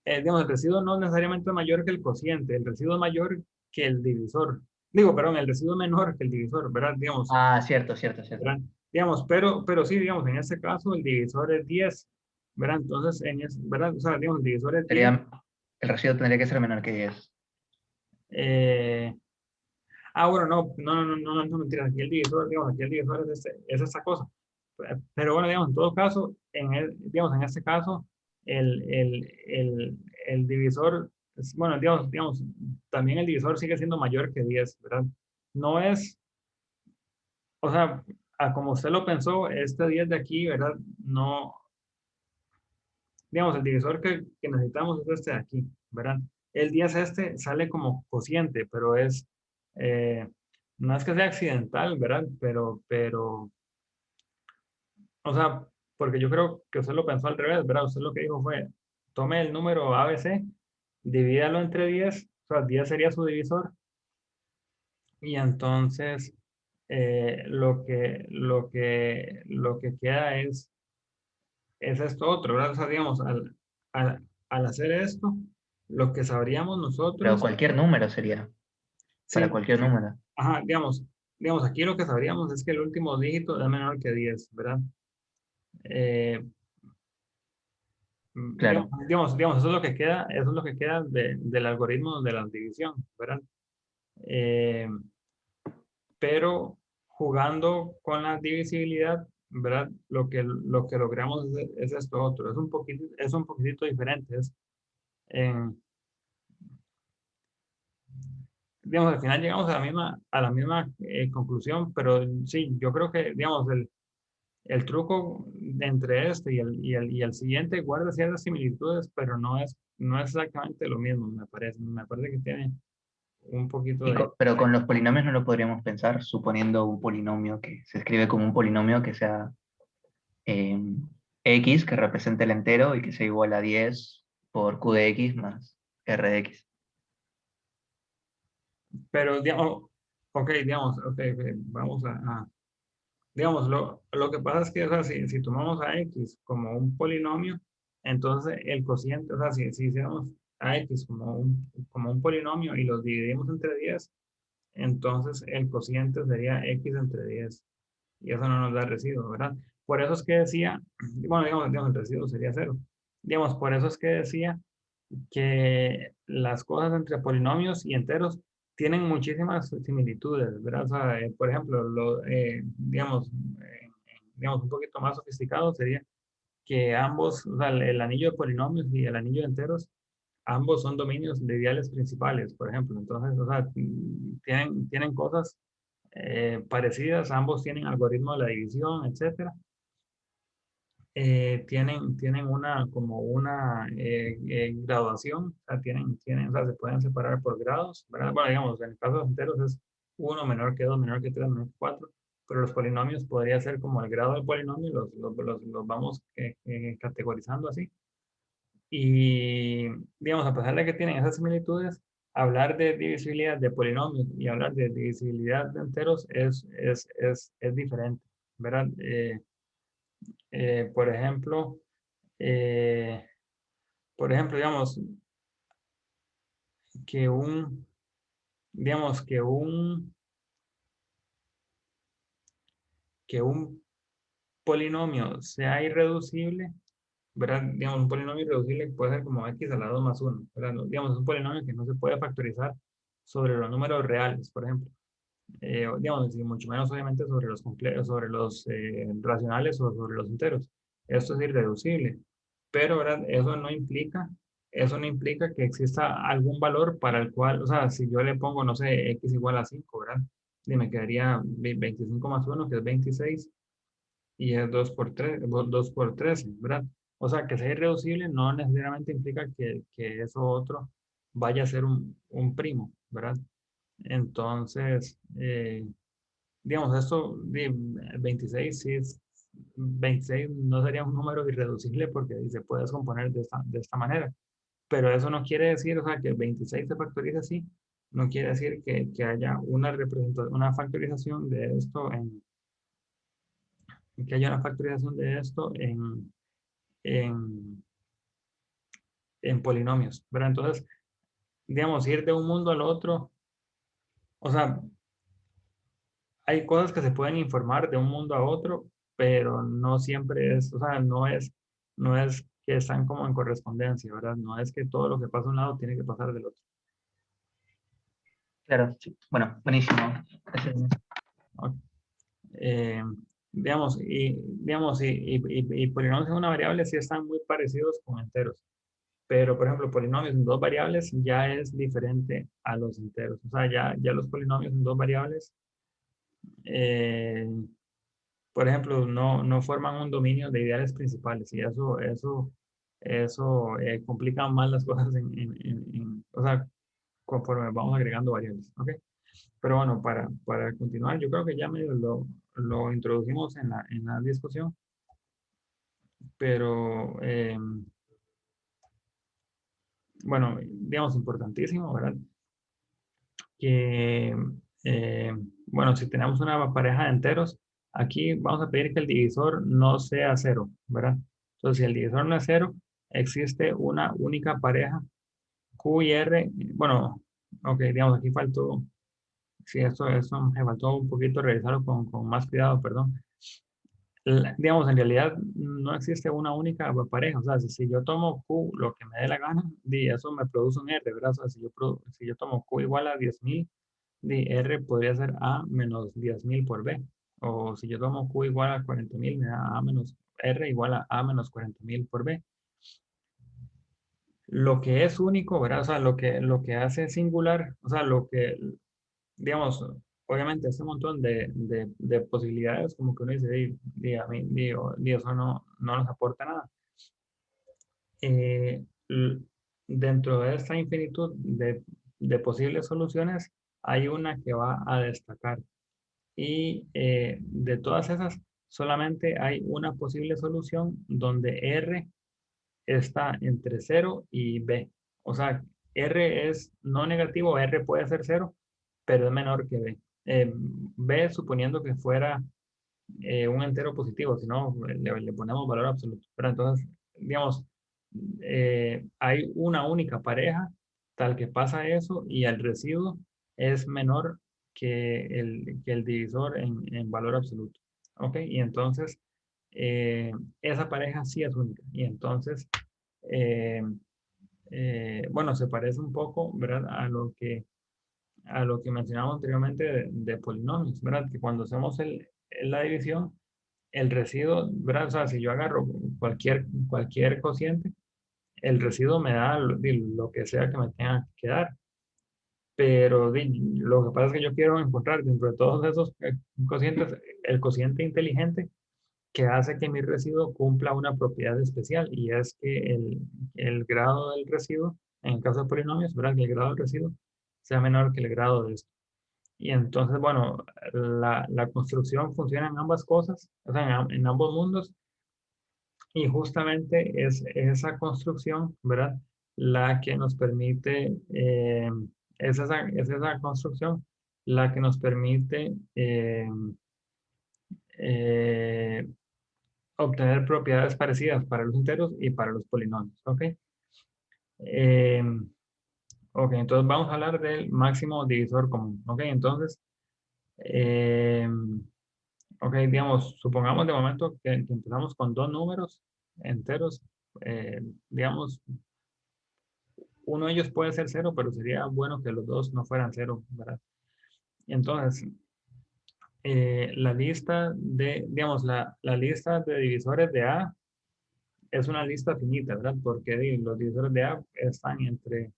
digamos, el residuo no necesariamente es mayor que el cociente, el residuo es mayor que el divisor. Digo, perdón, el residuo es menor que el divisor, ¿verdad? Digamos, Ah, cierto, cierto, cierto. ¿verdad? Digamos, pero sí, digamos, en este caso el divisor es 10, ¿verdad? Entonces, ¿verdad? O sea, digamos, el divisor es 10. Sería, el residuo tendría que ser menor que 10. eh, bueno, no, mentira, aquí el divisor, digamos, aquí el divisor es esta cosa. Pero bueno, digamos, en todo caso, digamos, en este caso, el divisor, bueno, digamos, también el divisor sigue siendo mayor que 10, ¿verdad? No es, o sea, como usted lo pensó, este 10 de aquí, ¿verdad? No, digamos, el divisor que necesitamos es este de aquí, ¿verdad? El 10 este sale como cociente, pero eh, no es que sea accidental, ¿verdad? O sea, porque yo creo que usted lo pensó al revés, ¿verdad? Usted lo que dijo fue, tome el número ABC, divídalo entre 10, o sea, 10 sería su divisor, y entonces lo que queda es esto otro, ¿verdad? O sea, digamos, al hacer esto, lo que sabríamos Pero nosotros, cualquier número sería, para sí, cualquier número. ajá, digamos, aquí lo que sabríamos es que el último dígito es menor que 10, ¿verdad? Eh, Claro. Eso es lo que queda, eso es lo que queda del algoritmo de la división, ¿verdad? Eh, pero jugando con la divisibilidad, ¿verdad? Lo que logramos es esto otro, es un poquitito diferente, digamos, al final llegamos a la misma conclusión, pero sí, yo creo que, digamos, el truco entre este y el siguiente guarda ciertas similitudes, pero no es exactamente lo mismo, me parece. Me parece que tiene un poquito de... Pero con los polinomios no lo podríamos pensar, suponiendo un polinomio que se escribe como un polinomio que sea eh, x, que represente el entero y que sea igual a 10 por q de x más r de x. Pero, digamos, ok, digamos, ok, vamos digamos, lo que pasa es que, o sea, si tomamos a x como un polinomio, entonces el cociente, o sea, si hiciéramos a x como un polinomio y los dividimos entre 10, entonces el cociente sería x entre 10 y eso no nos da residuo, ¿verdad? Por eso es que decía, bueno, digamos, el residuo sería cero. Digamos, por eso es que decía que las cosas entre polinomios y enteros tienen muchísimas similitudes, ¿verdad? O sea, por ejemplo, digamos, un poquito más sofisticado sería que ambos, o sea, el anillo de polinomios y el anillo de enteros, ambos son dominios de ideales principales, por ejemplo. Entonces, o sea, tienen cosas parecidas, ambos tienen algoritmo de la división, etcétera. Tienen como una graduación, o sea, o sea, se pueden separar por grados, ¿verdad? Bueno, digamos, en el caso de los enteros es uno menor que 2 menor que 3 menor que 4, pero los polinomios podría ser como el grado del polinomio, los vamos categorizando así. Y, digamos, a pesar de que tienen esas similitudes, hablar de divisibilidad de polinomios y hablar de divisibilidad de enteros es diferente, ¿verdad? Por ejemplo, digamos que digamos que un polinomio sea irreducible, ¿verdad? Digamos, un polinomio irreducible puede ser como x a la 2 más 1, ¿verdad? Digamos, es un polinomio que no se puede factorizar sobre los números reales, por ejemplo. Digamos, y mucho menos obviamente sobre los sobre los racionales o sobre los enteros. Esto es irreducible, pero ¿verdad? Eso no implica que exista algún valor para el cual, o sea, si yo le pongo, no sé, x igual a 5, ¿verdad? Y me quedaría 25 más 1, que es 26, y es 2 por 3, 2 por 13, ¿verdad? O sea, que sea irreducible no necesariamente implica que eso otro vaya a ser un primo, ¿verdad? Entonces, digamos, esto, 26, sí es, 26 no sería un número irreducible porque se puede descomponer de esta manera. Pero eso no quiere decir, o sea, que 26 se factoriza así, no quiere decir que haya una factorización de esto que haya una factorización de esto en, en polinomios, ¿verdad? Entonces, digamos, ir de un mundo al otro, o sea, hay cosas que se pueden informar de un mundo a otro, pero no siempre es, o sea, no es que están como en correspondencia, ¿verdad? No es que todo lo que pasa a un lado tiene que pasar del otro. Claro, sí. Bueno, buenísimo. Ese- ¿No? Eh, y polinomios en una variable sí están muy parecidos con enteros, pero por ejemplo, polinomios en dos variables ya es diferente a los enteros. O sea, ya los polinomios en dos variables, eh, por ejemplo, no forman un dominio de ideales principales y eso complica más las cosas o sea, conforme vamos agregando variables, ¿ok? Pero bueno, para continuar, yo creo que ya medio lo introducimos en la discusión, pero bueno, digamos, importantísimo, ¿verdad? Que, bueno, si tenemos una pareja de enteros, aquí vamos a pedir que el divisor no sea cero, ¿verdad? Entonces, si el divisor no es cero, existe una única pareja Q y R. Bueno, ok, digamos, aquí faltó, sí, esto me faltó un poquito revisarlo con más cuidado, perdón. Digamos, en realidad no existe una única pareja. O sea, si yo tomo Q lo que me dé la gana, eso me produce un R, ¿verdad? O sea, si yo tomo Q igual a 10.000, R podría ser A menos 10.000 por B. O si yo tomo Q igual a 40.000, me da A menos R igual a A menos 40.000 por B. Lo que es único, ¿verdad? O sea, lo que hace singular, o sea, lo que, digamos, obviamente ese montón de posibilidades, como que uno dice, a mí, eso no nos aporta nada. Eh, l- Dentro de esta infinitud de posibles soluciones, hay una que va a destacar. Y de todas esas, solamente hay una posible solución donde R está entre 0 y B. O sea, R es no negativo, R puede ser 0, pero es menor que B. B suponiendo que fuera un entero positivo, si no, le ponemos valor absoluto. Pero entonces, digamos, hay una única pareja tal que pasa eso y el residuo es menor que el divisor en valor absoluto. ¿Ok? Y entonces, esa pareja sí es única. Y entonces, eh, bueno, se parece un poco, ¿verdad? A lo que mencionamos anteriormente de polinomios, ¿verdad? Que cuando hacemos la división, el residuo, ¿verdad? O sea, si yo agarro cualquier cociente, el residuo me da lo que sea que me tenga que dar. Pero lo que pasa es que yo quiero encontrar dentro de todos esos cocientes el cociente inteligente que hace que mi residuo cumpla una propiedad especial y es que el grado del residuo, en el caso de polinomios, ¿verdad? Que el grado del residuo sea menor que el grado de esto. Y entonces, bueno, la construcción funciona en ambas cosas, o sea, en ambos mundos, y justamente es esa construcción, ¿verdad? La que nos permite, es esa construcción la que nos permite eh, obtener propiedades parecidas para los enteros y para los polinomios, ¿ok? Ok, entonces vamos a hablar del máximo divisor común, ¿ok? Entonces, ok, digamos, supongamos de momento que empezamos con dos números enteros, digamos, uno de ellos puede ser cero, pero sería bueno que los dos no fueran cero, ¿verdad? Entonces, la lista de, digamos, la lista de divisores de A es una lista finita, ¿verdad? Porque los divisores de A están entre,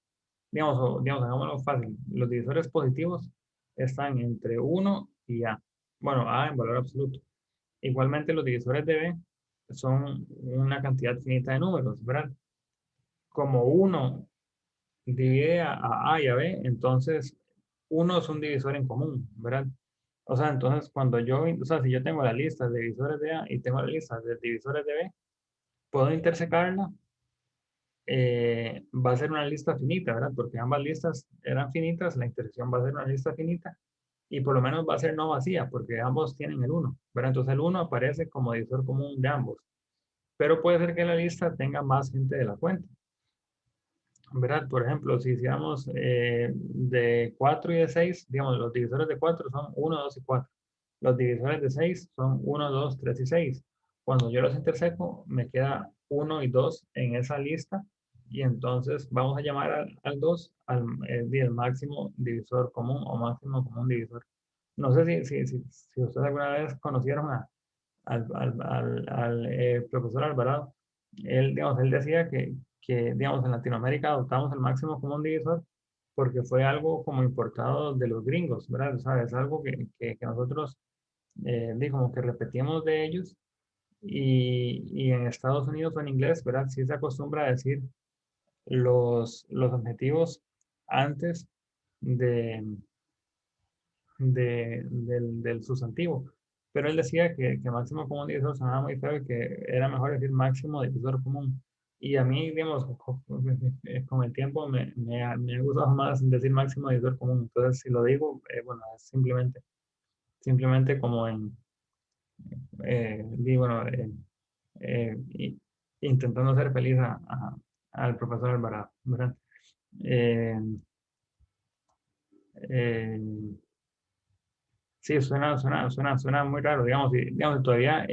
digamos, hagámoslo fácil, los divisores positivos están entre 1 y A. Bueno, A en valor absoluto. Igualmente los divisores de B son una cantidad finita de números, ¿verdad? Como 1 divide a A y a B, entonces 1 es un divisor en común, ¿verdad? O sea, entonces cuando yo, o sea, si yo tengo la lista de divisores de A y tengo la lista de divisores de B, puedo intersecarla, va a ser una lista finita, ¿verdad? Porque ambas listas eran finitas, la intersección va a ser una lista finita y por lo menos va a ser no vacía porque ambos tienen el 1, ¿verdad? Entonces el 1 aparece como divisor común de ambos, pero puede ser que la lista tenga más gente de la cuenta, ¿verdad? Por ejemplo, si hiciéramos de 4 y de 6, digamos, los divisores de 4 son 1, 2 y 4. Los divisores de 6 son 1, 2, 3 y 6. Cuando yo los interseco, me queda 1 y 2 en esa lista y entonces vamos a llamar al 2 el máximo divisor común o máximo común divisor. No sé si ustedes alguna vez conocieron al profesor Alvarado. Él, digamos, él decía que, digamos, en Latinoamérica adoptamos el máximo común divisor porque fue algo como importado de los gringos, ¿verdad? O sea, es algo que nosotros, como que repetimos de ellos y en Estados Unidos o en inglés, ¿verdad? Sí se acostumbra a decir los objetivos antes de, del sustantivo. Pero él decía que máximo común divisor sonaba muy feo y que era mejor decir máximo divisor común. Y a mí, digamos, con el tiempo me ha gustado más decir máximo divisor común. Entonces, si lo digo, bueno, es simplemente como bueno, intentando ser feliz al profesor Alvarado, ¿verdad? Eh, eh, sí, suena muy raro, digamos, digamos, todavía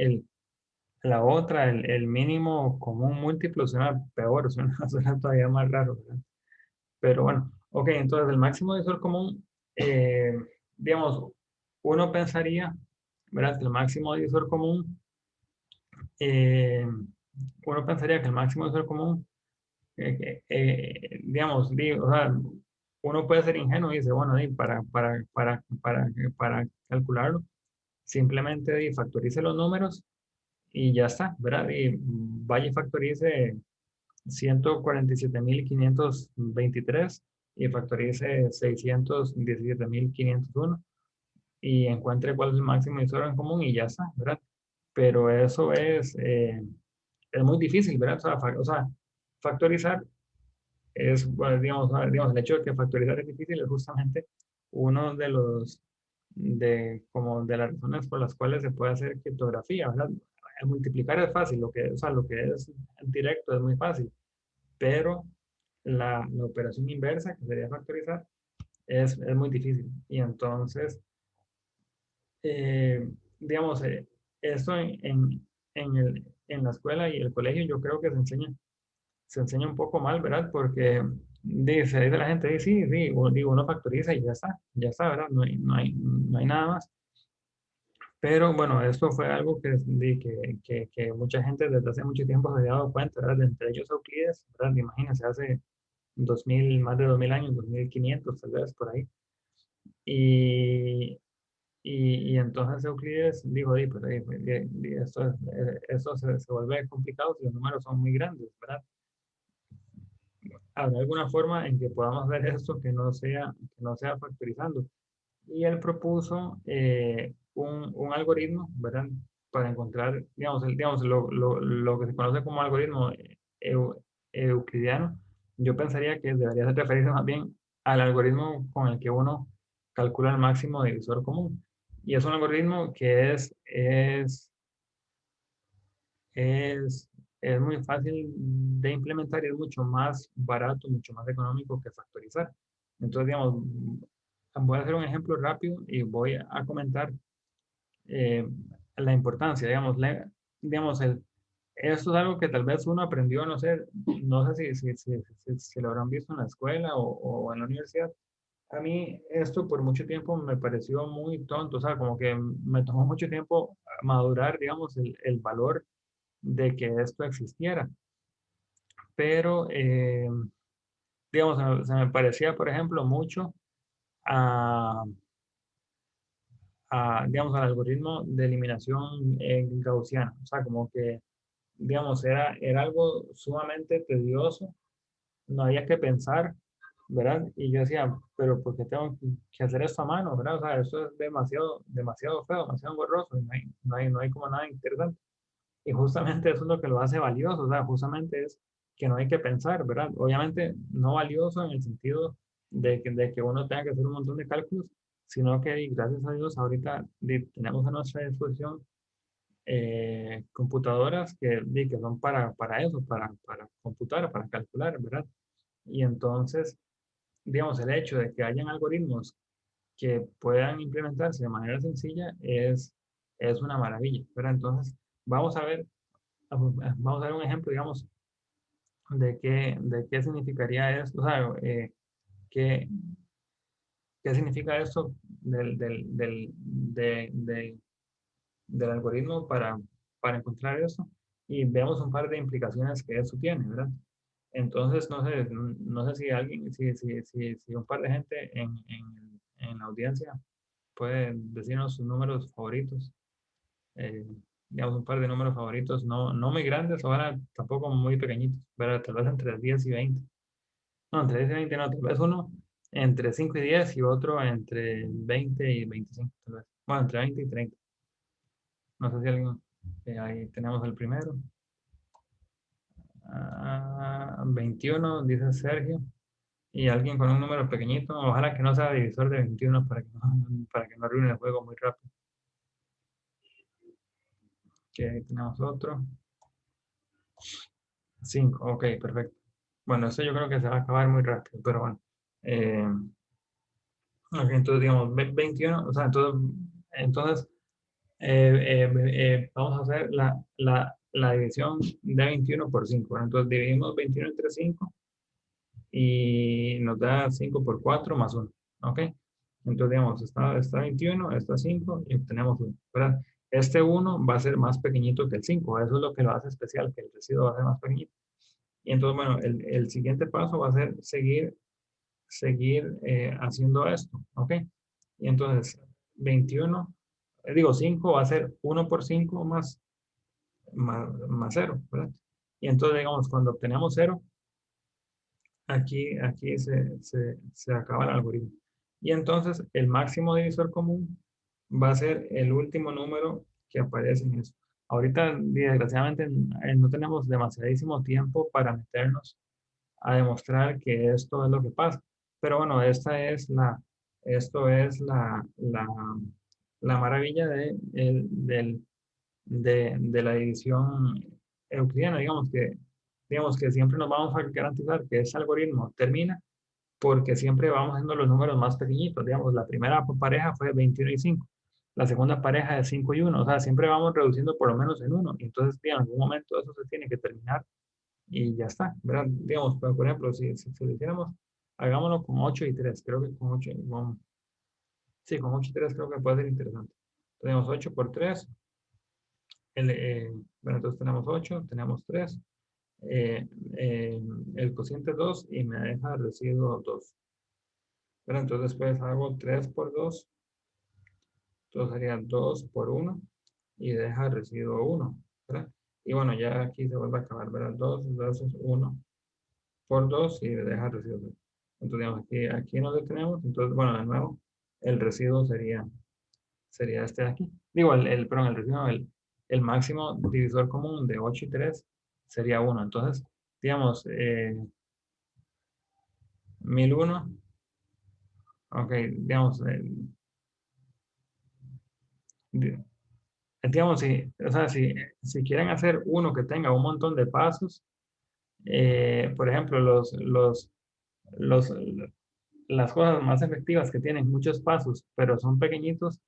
la otra, el mínimo común múltiplo suena peor, suena todavía más raro, ¿verdad? Pero bueno, ok, entonces el máximo divisor común, eh, digamos, uno pensaría, ¿verdad? Que el máximo divisor común, eh, uno pensaría que el máximo divisor común, digamos, o sea, uno puede ser ingenuo y dice, bueno, para calcularlo, simplemente factorice los números y ya está, ¿verdad? Y vaya y factorice 147.523 y factorice 617.501 y encuentre cuál es el máximo divisor en común y ya está, ¿verdad? Pero eso es muy difícil, ¿verdad? O sea, factorizar es, bueno, digamos, el hecho de que factorizar es difícil es justamente uno de como de las razones por las cuales se puede hacer criptografía, ¿verdad? El multiplicar es fácil, o sea, lo que es directo es muy fácil, pero la operación inversa, que sería factorizar, es muy difícil. Y entonces, eh, digamos, esto en la escuela y el colegio yo creo que se enseña un poco mal, ¿verdad? Porque dice la gente, dice, sí, sí, digo, uno factoriza y ya está, ¿verdad? No hay nada más. Pero bueno, esto fue algo que mucha gente desde hace mucho tiempo se había dado cuenta, ¿verdad? Entre ellos Euclides, ¿verdad? Imagínense, hace 2000, más de 2000 años, 2500 tal vez por ahí. Y, y entonces Euclides dijo, pero esto se vuelve complicado si los números son muy grandes, ¿verdad? ¿Habrá alguna forma en que podamos ver esto que no sea factorizando? Y él propuso un algoritmo, ¿verdad? Para encontrar, digamos, lo que se conoce como algoritmo euclidiano. Yo pensaría que debería referirse más bien al algoritmo con el que uno calcula el máximo divisor común. Y es un algoritmo que es, es muy fácil de implementar y es mucho más barato, mucho más económico que factorizar. Entonces, digamos, voy a hacer un ejemplo rápido y voy a comentar eh, la importancia, digamos, digamos esto es algo que tal vez uno aprendió, no sé si lo habrán visto en la escuela o en la universidad. A mí esto por mucho tiempo me pareció muy tonto, o sea, como que me tomó mucho tiempo madurar, digamos, el valor de que esto existiera. Pero, digamos, se me parecía, por ejemplo, mucho a, digamos, al algoritmo de eliminación gaussiana. O sea, como que, digamos, era algo sumamente tedioso, no había que pensar, ¿verdad? Y yo decía, pero ¿por qué tengo que hacer esto a mano, ¿verdad? O sea, eso es demasiado, demasiado feo, demasiado borroso, y no hay como nada interesante. Y justamente eso es lo que lo hace valioso, o sea, justamente es que no hay que pensar, ¿verdad? Obviamente no valioso en el sentido de que uno tenga que hacer un montón de cálculos, sino que gracias a Dios ahorita tenemos a nuestra disposición computadoras que son para eso, para computar, para calcular, ¿verdad? Y entonces, digamos, el hecho de que hayan algoritmos que puedan implementarse de manera sencilla es una maravilla, ¿verdad? Entonces, vamos a ver, vamos a ver un ejemplo, digamos, de qué significaría esto, o sea, qué, qué significa esto del algoritmo para encontrar eso y vemos un par de implicaciones que eso tiene, ¿verdad? Entonces, no sé si alguien, si un par de gente en la audiencia puede decirnos sus números favoritos, eh, digamos un par de números favoritos, no muy grandes, ahora tampoco muy pequeñitos, pero tal vez entre 10 y 20. No, entre 10 y 20 no, tal vez uno entre 5 y 10 y otro entre 20 y 25, tal vez. Bueno, entre 20 y 30. No sé si alguien, ahí tenemos el primero. 21, dice Sergio. Y alguien con un número pequeñito, ojalá que no sea divisor de 21 para que no arruine el juego muy rápido. Que ahí tenemos otro. 5, ok, perfecto. Bueno, eso yo creo que se va a acabar muy rápido, pero bueno. Eh, ok, entonces digamos 21, o sea, entonces vamos a hacer la división de 21 por 5. Bueno, entonces dividimos 21 entre 5 y nos da 5 por 4 más 1. ¿Ok? Entonces, digamos, está 21, está 5 y obtenemos 1. ¿Verdad? Este 1 va a ser más pequeñito que el 5. Eso es lo que lo hace especial, que el residuo va a ser más pequeñito. Y entonces, bueno, el siguiente paso va a ser seguir haciendo esto. ¿Ok? Y entonces, 21, digo, 5 va a ser 1 por 5 más 0. ¿Verdad? Y entonces, digamos, cuando obtenemos 0, aquí se acaba el algoritmo. Y entonces el máximo divisor común va a ser el último número que aparece en eso. Ahorita, desgraciadamente, no tenemos demasiadísimo tiempo para meternos a demostrar que esto es lo que pasa. Pero bueno, esto es la maravilla de la división euclidiana, digamos que siempre nos vamos a garantizar que ese algoritmo termina porque siempre vamos haciendo los números más pequeñitos, digamos, la primera pareja fue 21 y 5, la segunda pareja es 5 y 1, o sea, siempre vamos reduciendo por lo menos en uno, y entonces, digamos, en algún momento eso se tiene que terminar y ya está, ¿verdad? Digamos, por ejemplo, si lo hiciéramos, hagámoslo con 8 y 3, creo que sí, con 8 y 3 creo que puede ser interesante. Tenemos 8 por 3, bueno, entonces tenemos 8, tenemos 3, eh, eh, el cociente es 2 y me deja residuo 2. Pero entonces después hago 3 por 2, entonces sería 2 por 1 y deja residuo 1, ¿verdad? Y bueno, ya aquí se vuelve a acabar, ¿verdad? 2 versus 1 por 2 y deja residuo 2. Entonces, digamos, aquí nos detenemos. Entonces, bueno, de nuevo, el residuo sería este de aquí. Digo, perdón, el residuo, el máximo divisor común de 8 y 3 sería 1. Entonces, digamos, 1001, ok, digamos, digamos, o sea, si quieren hacer uno que tenga un montón de pasos, por ejemplo, los, las cosas más efectivas que tienen muchos pasos, pero son pequeñitos,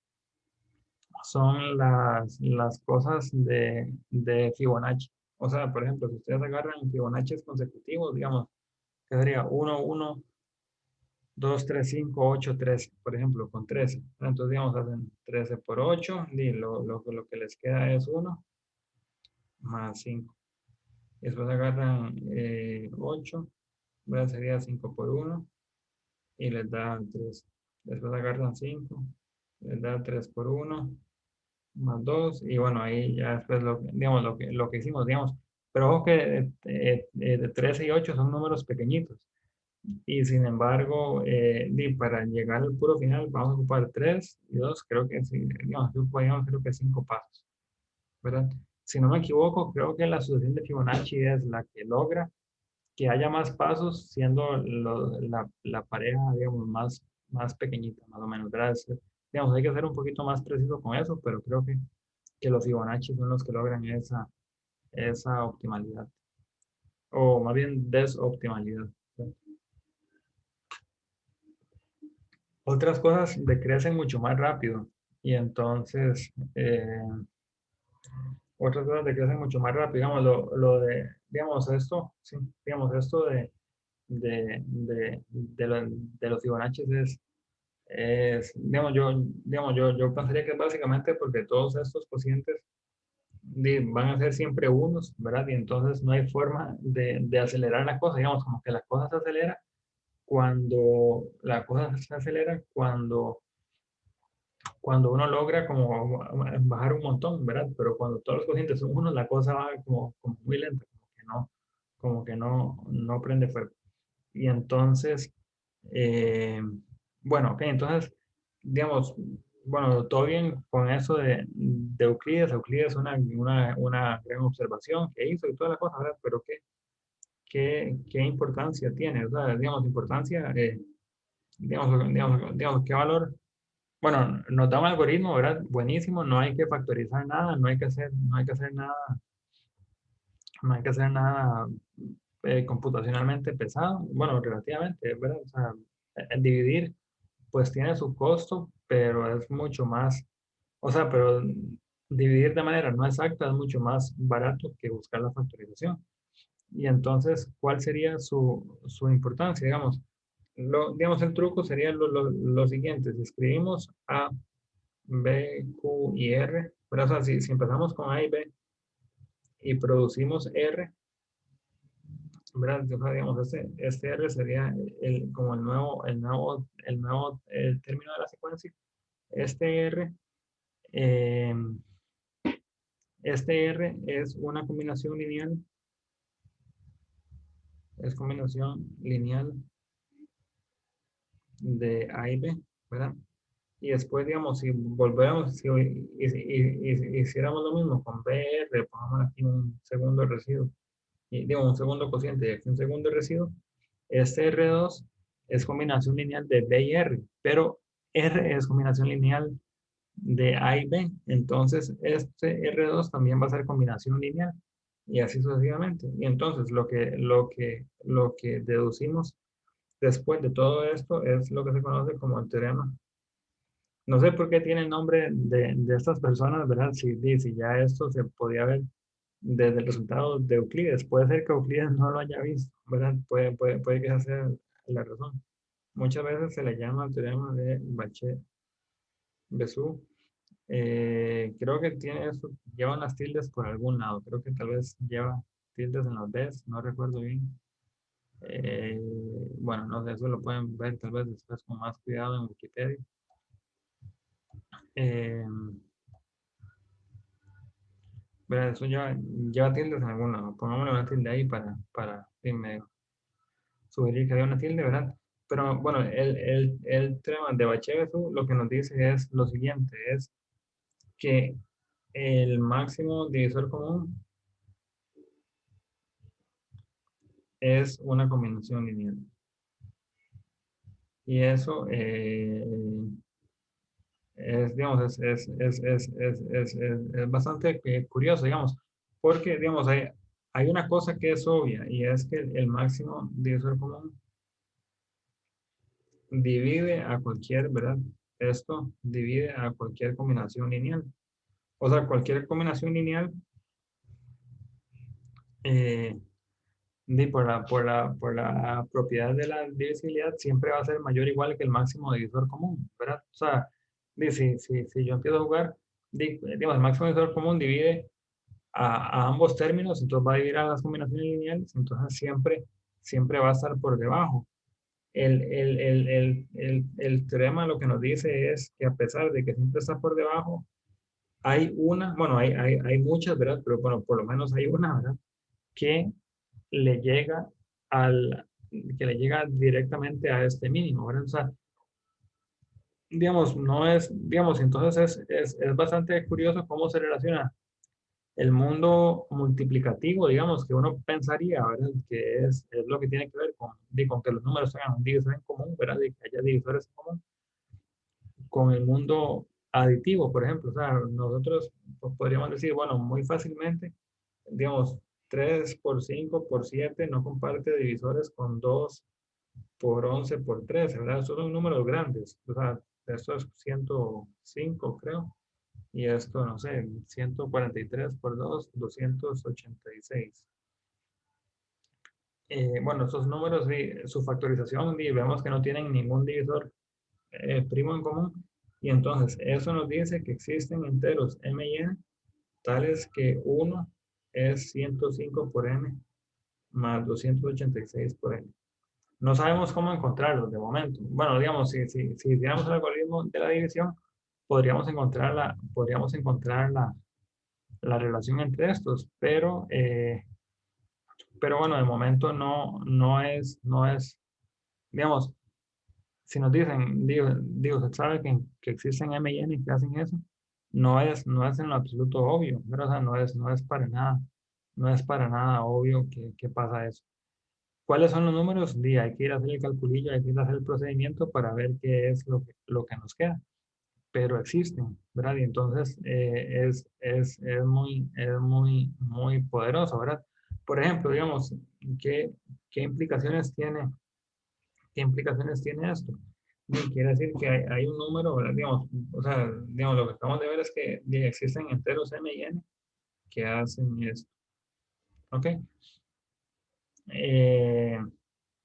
son las cosas de Fibonacci. O sea, por ejemplo, si ustedes agarran Fibonacci consecutivos, digamos, que sería 1, 1, 2, 3, 5, 8, 13, por ejemplo, con 13. Entonces, digamos, hacen 13 por 8, y lo que les queda es 1 más 5. Después agarran 8, ¿verdad? Sería 5 por 1 y les da 3. Después agarran 5, les da 3 por 1 más 2 y bueno, ahí ya después digamos, lo que hicimos, digamos, pero ojo que de 13 y 8 son números pequeñitos y sin embargo, para llegar al puro final vamos a ocupar 3 y 2, creo que sí, digamos, creo que 5 pasos, ¿verdad? Si no me equivoco, creo que la sucesión de Fibonacci es la que logra que haya más pasos siendo la pareja, digamos, más pequeñita, más o menos, ¿verdad? Digamos, hay que ser un poquito más preciso con eso, pero creo que los Fibonacci son los que logran esa optimalidad, o más bien desoptimalidad. ¿Sí? Otras cosas decrecen mucho más rápido y entonces otras cosas decrecen mucho más rápido. Digamos, digamos, esto, sí, digamos, esto de los Fibonacci yo pensaría que es básicamente porque todos estos cocientes van a ser siempre unos, ¿verdad? Y entonces no hay forma de acelerar la cosa, digamos, como que la cosa se acelera cuando uno logra como bajar un montón, ¿verdad? Pero cuando todos los cocientes son unos, la cosa va como muy lenta, como que no prende fuego. Y entonces, eh, bueno, ok, entonces, digamos, bueno, todo bien con eso de Euclides. Euclides es una gran observación que hizo y toda la cosa, ¿verdad? Pero ¿qué importancia tiene? O sea, digamos, importancia, digamos, ¿qué valor? Bueno, nos da un algoritmo, ¿verdad? Buenísimo, no hay que factorizar nada, no hay que hacer nada, no hay que hacer nada computacionalmente pesado, bueno, relativamente, ¿verdad? O sea, el dividir, pues tiene su costo, pero es mucho más, o sea, pero dividir de manera no exacta es mucho más barato que buscar la factorización. Y entonces, ¿cuál sería su importancia? Digamos, el truco sería lo siguiente, si escribimos A, B, Q y R, pero o sea, si empezamos con A y B y producimos R, ¿verdad? O sea, digamos, este R sería como el término de la secuencia. Este R, eh, este R es combinación lineal de A y B, ¿verdad? Y después, digamos, si volvemos, si hiciéramos lo mismo con BR, pongamos aquí un segundo residuo, y digo, un segundo cociente y aquí un segundo residuo, este R2 es combinación lineal de B y R, pero R es combinación lineal de A y B. Entonces, este R2 también va a ser combinación lineal y así sucesivamente. Y entonces, lo que deducimos después de todo esto es lo que se conoce como el teorema. No sé por qué tiene el nombre de estas personas, ¿verdad? Si ya esto se podía ver desde el resultado de Euclides. Puede ser que Euclides no lo haya visto, ¿verdad? Puede que esa sea la razón. Muchas veces se le llama el teorema de Bachet-Besou. Creo que tiene eso, lleva unas tildes por algún lado. Creo que tal vez lleva tildes en los Bs, no recuerdo bien. Eh, bueno, no sé, eso lo pueden ver tal vez después con más cuidado en Wikipedia. Eh, Pero eso lleva tildes en algún lado. Pongámosle una tilde ahí para me sugerir que haya una tilde, ¿verdad? Pero bueno, el tema de Bachelet lo que nos dice es lo siguiente, es que el máximo divisor común es una combinación lineal. Y eso, digamos, es bastante curioso, digamos, porque, digamos, hay una cosa que es obvia y es que el máximo divisor común divide a cualquier, ¿verdad? Esto divide a cualquier combinación lineal. O sea, cualquier combinación lineal eh, por la propiedad de la divisibilidad siempre va a ser mayor o igual que el máximo divisor común, ¿verdad? O sea, si yo empiezo a jugar, digamos, el máximo divisor común divide a ambos términos, entonces va a dividir a las combinaciones lineales, entonces siempre va a estar por debajo. El teorema lo que nos dice es que a pesar de que siempre está por debajo, hay una, bueno, hay muchas, ¿verdad? Pero bueno, por lo menos hay una, ¿verdad? Que le llega que le llega directamente a este mínimo, ¿verdad? O sea, digamos, no es, digamos, entonces es bastante curioso cómo se relaciona el mundo multiplicativo, digamos, que uno pensaría, ¿verdad? Que es lo que tiene que ver con que los números tengan un divisor en común, ¿verdad? Y que haya divisores en común, con el mundo aditivo, por ejemplo. O sea, nosotros pues, podríamos decir, bueno, muy fácilmente, digamos, 3 por 5 por 7 no comparte divisores con 2 por 11 por 13, ¿verdad? Son números grandes. O sea, esto es 105, creo. Y esto, no sé, 143 por 2, 286. Bueno, estos números, su factorización, vemos que no tienen ningún divisor primo en común. Y entonces, eso nos dice que existen enteros m y n, tales que 1 es 105 por n más 286 por n. No sabemos cómo encontrarlos de momento. Bueno, digamos, si hiciéramos el algoritmo de la división, podríamos encontrar la relación entre estos, pero bueno, de momento no es, digamos, si nos dicen, digo, se sabe que existen M y N que hacen eso, no es en lo absoluto obvio, pero o sea, no es para nada, no es para nada obvio que pasa eso. ¿Cuáles son los números? Hay que ir a hacer el calculillo, hay que ir a hacer el procedimiento para ver qué es lo que nos queda, pero existen, ¿verdad? Y entonces muy poderoso, ¿verdad? Por ejemplo, digamos, ¿qué, qué implicaciones tiene, qué implicaciones tiene esto? Quiere decir que hay un número, ¿verdad? Digamos, o sea, digamos, lo que acabamos de ver es que existen enteros m y n que hacen esto, ¿ok? Eh,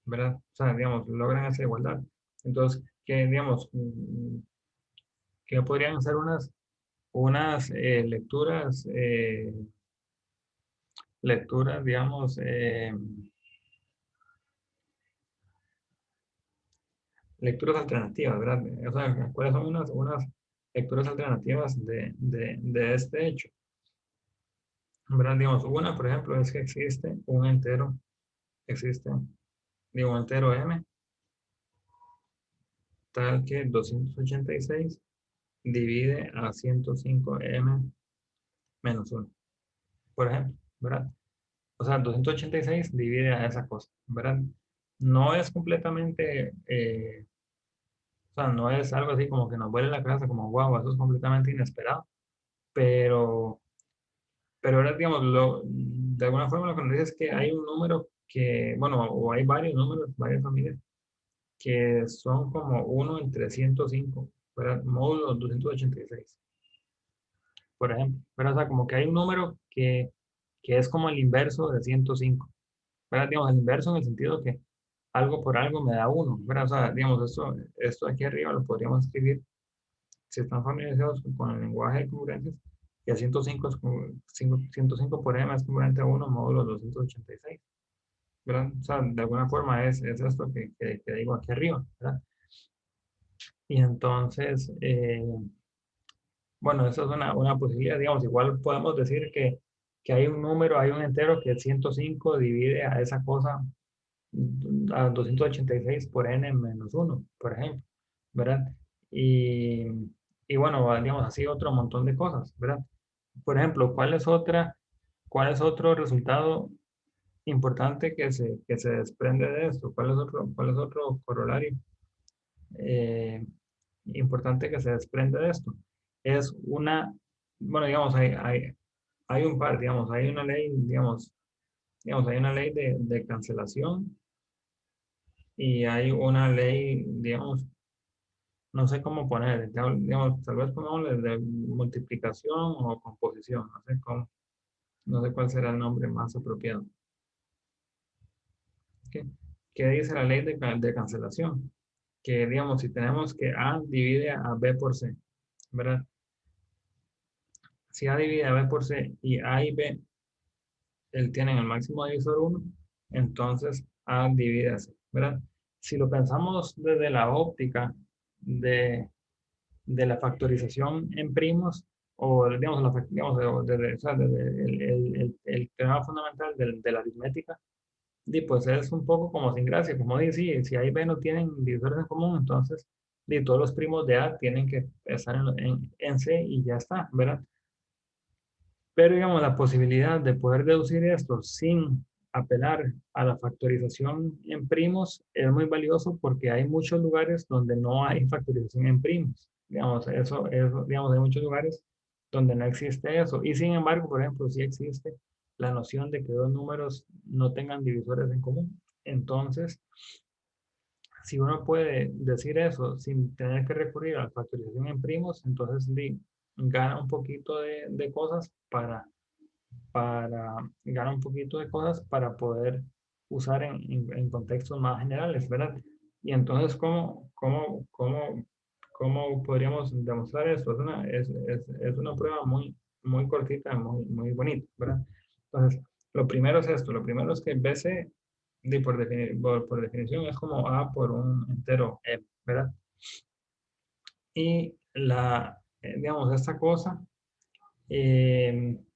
¿Verdad? O sea, digamos, logran esa igualdad. Entonces, digamos, que podrían ser unas lecturas, digamos, lecturas alternativas, ¿verdad? O sea, ¿cuáles son unas lecturas alternativas de este hecho? ¿Verdad? Digamos, una, por ejemplo, es que existe, digo, un entero m, tal que 286 divide a 105m menos 1, por ejemplo, ¿verdad? O sea, 286 divide a esa cosa, ¿verdad? No es completamente, o sea, no es algo así como que nos vuele la cabeza, como, wow, eso es completamente inesperado, pero, pero ahora, digamos, de alguna forma lo que nos dice es que hay un número que, bueno, o hay varios números, varias familias, que son como 1 entre 105, ¿verdad? Módulo 286, por ejemplo. Pero, o sea, como que hay un número que es como el inverso de 105, ¿verdad? Digamos, el inverso en el sentido que algo por algo me da 1, ¿verdad? O sea, digamos, esto aquí arriba lo podríamos escribir, si están familiarizados con el lenguaje de congruencias, que a 105, 105 por m es congruente a 1 módulo 286, ¿verdad? O sea, de alguna forma es esto que digo aquí arriba, ¿verdad? Y entonces, bueno, eso es una posibilidad, digamos, igual podemos decir que hay un número, hay un entero que 105 divide a esa cosa a 286 por n menos 1, por ejemplo, ¿verdad? Y, y bueno, digamos así otro montón de cosas, ¿verdad? Por ejemplo, cuál es otro resultado importante que se desprende de esto? ¿Cuál es otro corolario? Eh, importante que se desprende de esto. Es una, bueno, digamos, hay un par, digamos, hay una ley, digamos, hay una ley de cancelación y hay una ley, digamos, no sé cómo poner, digamos, tal vez pongámosle de multiplicación o composición, no sé cómo, no sé cuál será el nombre más apropiado. ¿Qué, qué dice la ley de cancelación? Que, digamos, si tenemos que A divide a B por C, ¿verdad? Si A divide a B por C y A y B tienen el máximo divisor 1, entonces A divide a C, ¿verdad? Si lo pensamos desde la óptica de la factorización en primos, o digamos, desde el tema fundamental de la aritmética, pues es un poco como sin gracia, como dice, si A y B no tienen divisores en común, entonces todos los primos de A tienen que estar en C y ya está, ¿verdad? Pero digamos, la posibilidad de poder deducir esto sin apelar a la factorización en primos es muy valioso porque hay muchos lugares donde no hay factorización en primos. Digamos, digamos, hay muchos lugares donde no existe eso. Y sin embargo, por ejemplo, sí existe la noción de que dos números no tengan divisores en común. Entonces, si uno puede decir eso sin tener que recurrir a la factorización en primos, entonces gana un poquito de cosas para ganar un poquito de cosas para poder usar en contextos más generales, ¿verdad? Y entonces, ¿cómo podríamos demostrar esto? Es una prueba muy cortita, muy bonita, ¿verdad? Entonces, lo primero es esto, lo primero es que BC, por definición, es como A por un entero M, ¿verdad? Y digamos, esta cosa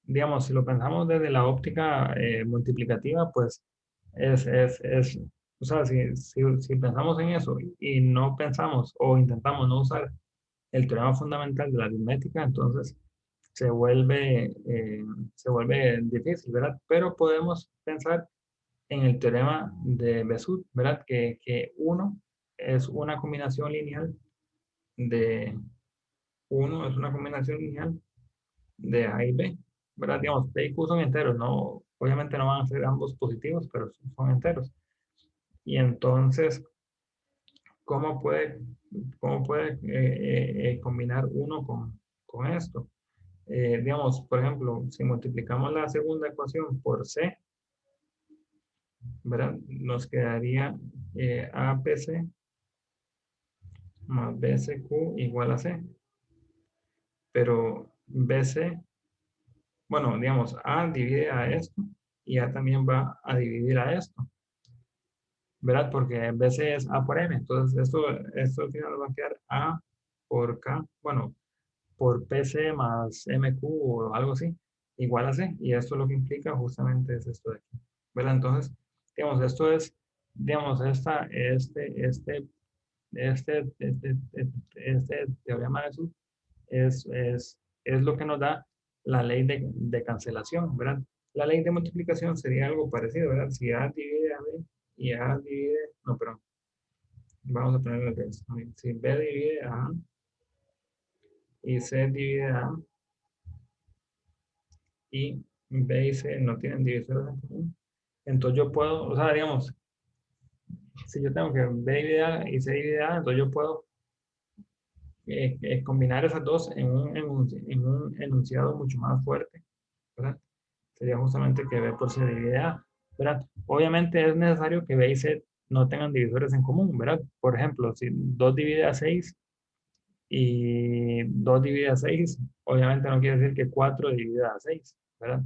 digamos, si lo pensamos desde la óptica multiplicativa, pues es, o sea, si pensamos en eso y no pensamos o intentamos no usar el teorema fundamental de la aritmética, entonces se vuelve difícil, ¿verdad? Pero podemos pensar en el teorema de Besut, ¿verdad? Que uno es una combinación lineal de uno es una combinación lineal de A y B, ¿verdad? Digamos, P y Q son enteros, no, obviamente no van a ser ambos positivos, pero son enteros. Y entonces, ¿cómo puede, cómo puede combinar uno con esto? Digamos, por ejemplo, si multiplicamos la segunda ecuación por C, ¿verdad? Nos quedaría APC más BCQ igual a C. Pero BC, bueno, digamos, A divide a esto y A también va a dividir a esto, ¿verdad? Porque BC es A por M, entonces esto al final va a quedar A por K, bueno, por PC más MQ o algo así, igual a C, y esto lo que implica justamente es esto de aquí, ¿verdad? Entonces, digamos, esto es, digamos, este teorema de Sud es lo que nos da la ley de cancelación, ¿verdad? La ley de multiplicación sería algo parecido, ¿verdad? Si A divide a B y A divide, no, perdón, vamos a ponerlo al revés. Si B divide a A y C divide a A y B y C no tienen divisores en común, entonces yo puedo, o sea, digamos, si yo tengo que B divide A y C divide A, entonces yo puedo combinar esas dos en un enunciado mucho más fuerte, ¿verdad? Sería justamente que B por C divide A, ¿verdad? Obviamente es necesario que B y C no tengan divisores en común, ¿verdad? Por ejemplo, si 2 divide a 6 y 2 divide a 6, obviamente no quiere decir que 4 divida a 6, ¿verdad?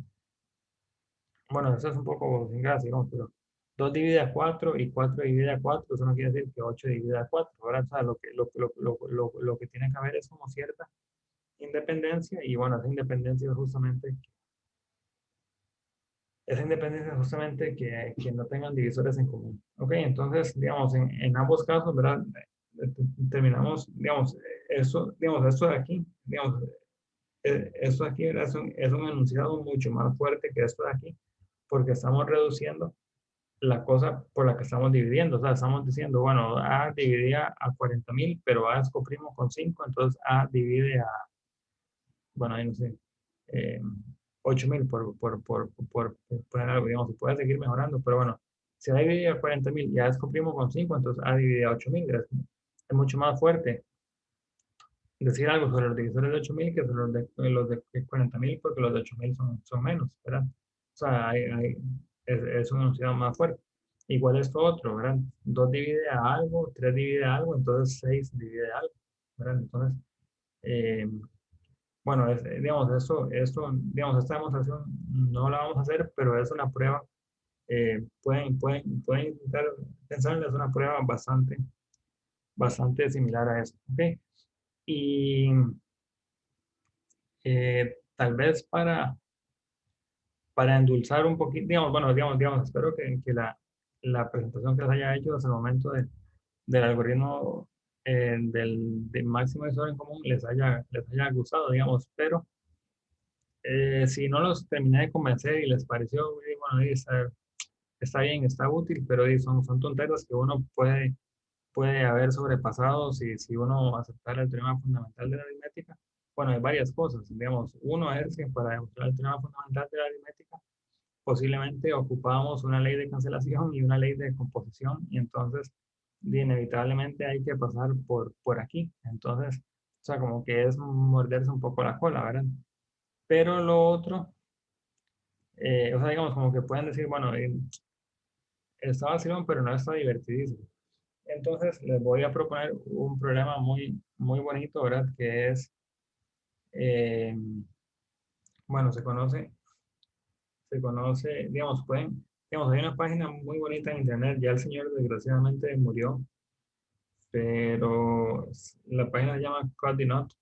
Bueno, eso es un poco sin gracia, ¿no? Pero 2 divide a 4 y 4 divide a 4, eso no quiere decir que 8 divide a 4, ¿verdad? O sea, lo que tiene que haber es como cierta independencia y bueno, esa independencia justamente que no tengan divisores en común. Ok, entonces, digamos, en ambos casos, ¿verdad? Terminamos, digamos, digamos, esto de aquí, digamos, esto de aquí ¿verdad? Es un enunciado mucho más fuerte que esto de aquí, porque estamos reduciendo la cosa por la que estamos dividiendo. O sea, estamos diciendo, bueno, A dividía a 40.000, pero A es coprimo con 5, entonces A divide a, bueno, ahí no sé, eh, 8.000 por poner algo, digamos, se puede seguir mejorando, pero bueno, si A divide a 40.000 y A es coprimo con 5, entonces A divide a 8.000, es mucho más fuerte decir algo sobre los divisores de 8.000 que sobre los de 40.000, porque los de 8.000 son menos, ¿verdad? O sea, es una unidad más fuerte. Igual esto otro, ¿verdad? 2 divide a algo, 3 divide a algo, entonces 6 divide a algo, ¿verdad? Entonces, eh, bueno, digamos, digamos, esta demostración no la vamos a hacer, pero es una prueba, pueden intentar pensarla, es una prueba bastante similar a esto, ¿ok? Y tal vez para endulzar un poquito, digamos, bueno, digamos, espero que la presentación que les haya hecho hasta el momento del algoritmo del máximo divisor en común les haya gustado, digamos, pero si no los terminé de convencer y les pareció, bueno, está bien, está útil, pero son tonterías que uno puede haber sobrepasado si uno aceptara el teorema fundamental de la aritmética. Bueno, hay varias cosas, digamos, uno es que para demostrar el teorema fundamental de la aritmética, posiblemente ocupábamos una ley de cancelación y una ley de composición, y entonces inevitablemente hay que pasar por aquí. Entonces, o sea, como que es morderse un poco la cola, ¿verdad? Pero lo otro, o sea, digamos, como que pueden decir, bueno, está vacilón, pero no está divertidísimo. Entonces, les voy a proponer un problema muy bonito, ¿verdad? Que es, eh, bueno, digamos, digamos, hay una página muy bonita en internet, ya el señor desgraciadamente murió, pero la página se llama Codinot,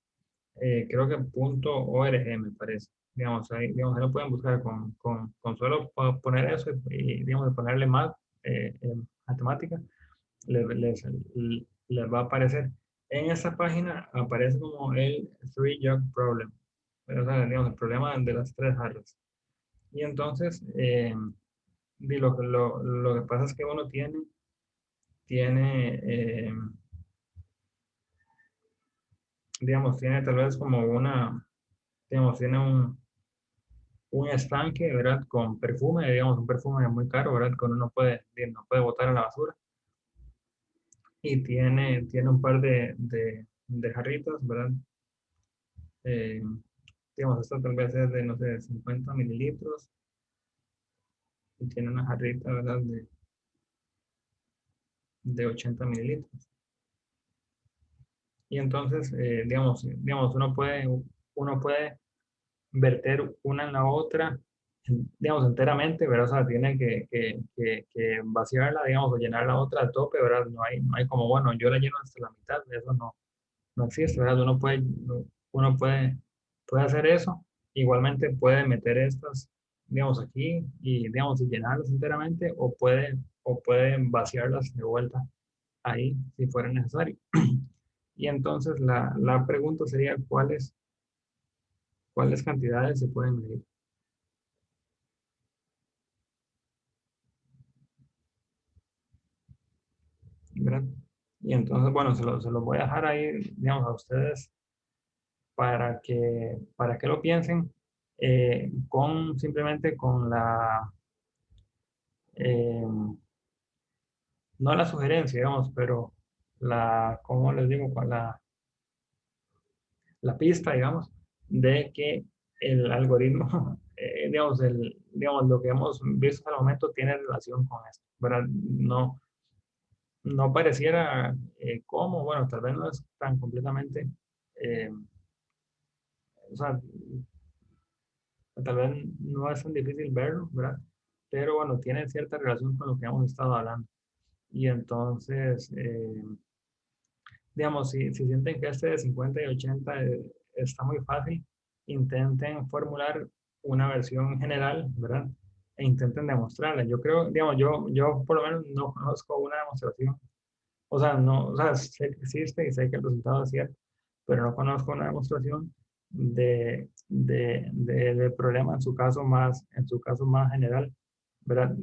creo que .org me parece. Digamos, ahí lo pueden buscar con solo poner eso y, digamos, ponerle más matemática, les va a aparecer. En esa página aparece como el Three Jug Problem, o sea, digamos, el problema de las 3 jarras. Y entonces, lo que pasa es que uno tiene digamos, tiene tal vez como digamos, tiene un estanque, ¿verdad? Con perfume, digamos, un perfume muy caro, ¿verdad? Que uno no puede botar a la basura. Y tiene un par de jarritas, ¿verdad? Eh, digamos, esto tal vez es de, no sé, 50 mililitros. Y tiene una jarrita, ¿verdad? De 80 mililitros. Y entonces, digamos, uno puede verter una en la otra, digamos, enteramente, ¿verdad? O sea, tiene que vaciarla, digamos, o llenar la otra a tope, ¿verdad? No hay como, bueno, yo la lleno hasta la mitad, eso no existe, ¿verdad? Uno puede hacer eso, igualmente puede meter estas, digamos, aquí y, digamos, y llenarlas enteramente, o puede vaciarlas de vuelta ahí si fuera necesario. Y entonces la pregunta sería, ¿cuáles cantidades se pueden medir? ¿Verdad? Y entonces, bueno, se los voy a dejar ahí, digamos, a ustedes para que lo piensen, simplemente con eh, no la sugerencia, digamos, pero ¿cómo les digo? Con la pista, digamos, de que el algoritmo, digamos, lo que hemos visto hasta el momento tiene relación con esto, ¿verdad? No pareciera cómo, bueno, tal vez no es tan completamente, eh, o sea, tal vez no es tan difícil verlo, ¿verdad? Pero bueno, tiene cierta relación con lo que hemos estado hablando. Y entonces, digamos, si sienten que este de 50 y 80 está muy fácil, intenten formular una versión general, ¿verdad? E intenten demostrarla. Yo creo, digamos, yo por lo menos no conozco una demostración. O sea, no, o sea, sé que existe y sé que el resultado es cierto, pero no conozco una demostración de problema en su caso más general, ¿verdad?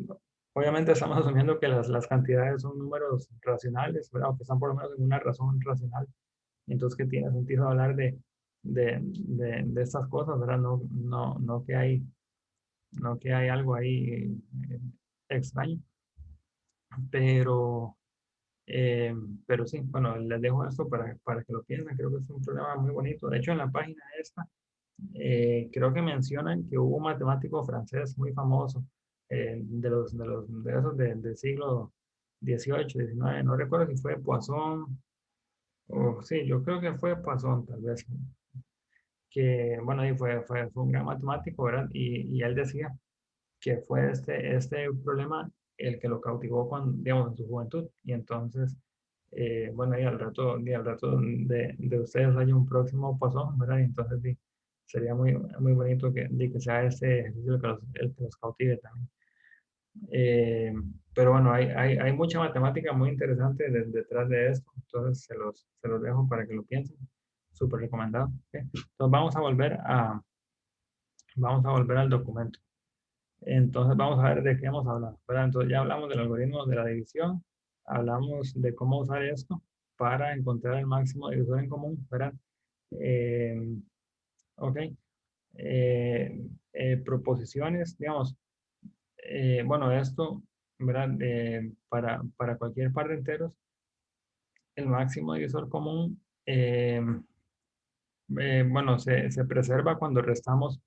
obviamente estamos asumiendo que las cantidades son números racionales, ¿verdad? O que están por lo menos en una razón racional. Entonces, que tiene sentido hablar de estas cosas, ¿verdad? No que hay algo ahí extraño. Pero, eh, pero sí, bueno, les dejo esto para que lo piensen. Creo que es un programa muy bonito. De hecho, en la página esta, creo que mencionan que hubo un matemático francés muy famoso, de esos del siglo XVIII, XIX, no recuerdo si fue Poisson, o sí, yo creo que fue Poisson, tal vez, que, bueno, y fue un gran matemático, ¿verdad? Y él decía que fue este problema el que lo cautivó digamos, en su juventud. Y entonces, bueno, y al rato de ustedes hay un próximo paso, ¿verdad? Y entonces sería muy bonito que sea este ejercicio el que los cautive también. Eh, pero bueno, hay mucha matemática muy interesante detrás de esto, entonces se los dejo para que lo piensen. Súper recomendado. ¿Ok? Entonces vamos a volver al documento. Entonces vamos a ver de qué hemos hablado, ¿verdad? Entonces ya hablamos del algoritmo de la división, hablamos de cómo usar esto para encontrar el máximo divisor en común, ¿verdad? Eh, ok. Proposiciones, digamos, bueno, esto, ¿verdad? Para cualquier par de enteros, el máximo divisor común, bueno, se preserva cuando restamos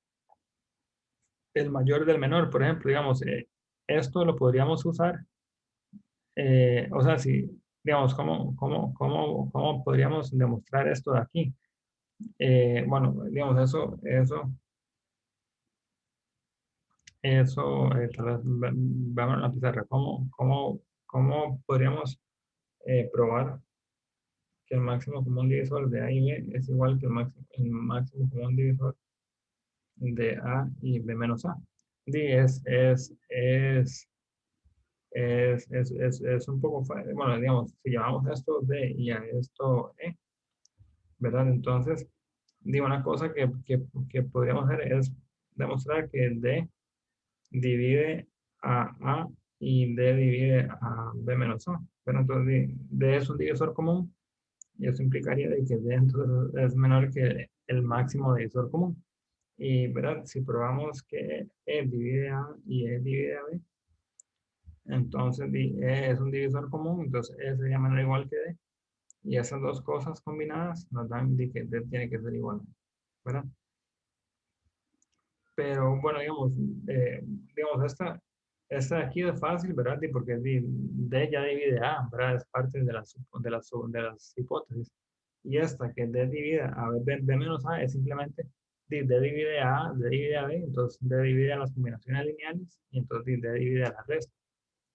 el mayor del menor. Por ejemplo, digamos, esto lo podríamos usar. O sea, si, digamos, ¿cómo podríamos demostrar esto de aquí? Bueno, digamos, tal vez vamos a la pizarra. ¿Cómo podríamos probar que el máximo común divisor de A y B es igual que el máximo común divisor de A y B menos A? Sí, es un poco, bueno, digamos, si llamamos a esto D y a esto E, ¿verdad? Entonces, digo, una cosa que podríamos hacer es demostrar que D divide a A y D divide a B menos A. Pero entonces D es un divisor común y eso implicaría de que D entonces es menor que el máximo divisor común. Y, ¿verdad? Si probamos que E divide a y E divide a B, entonces E es un divisor común, entonces E sería menor o igual que D. Y esas dos cosas combinadas nos dan de que D tiene que ser igual, ¿verdad? Pero bueno, digamos, esta de aquí es fácil, ¿verdad? Porque D ya divide A, ¿verdad? Es parte de las hipótesis. Y esta que D divide a B menos A es simplemente D divide a A, D divide a B, entonces D divide a las combinaciones lineales y entonces D divide a la resta.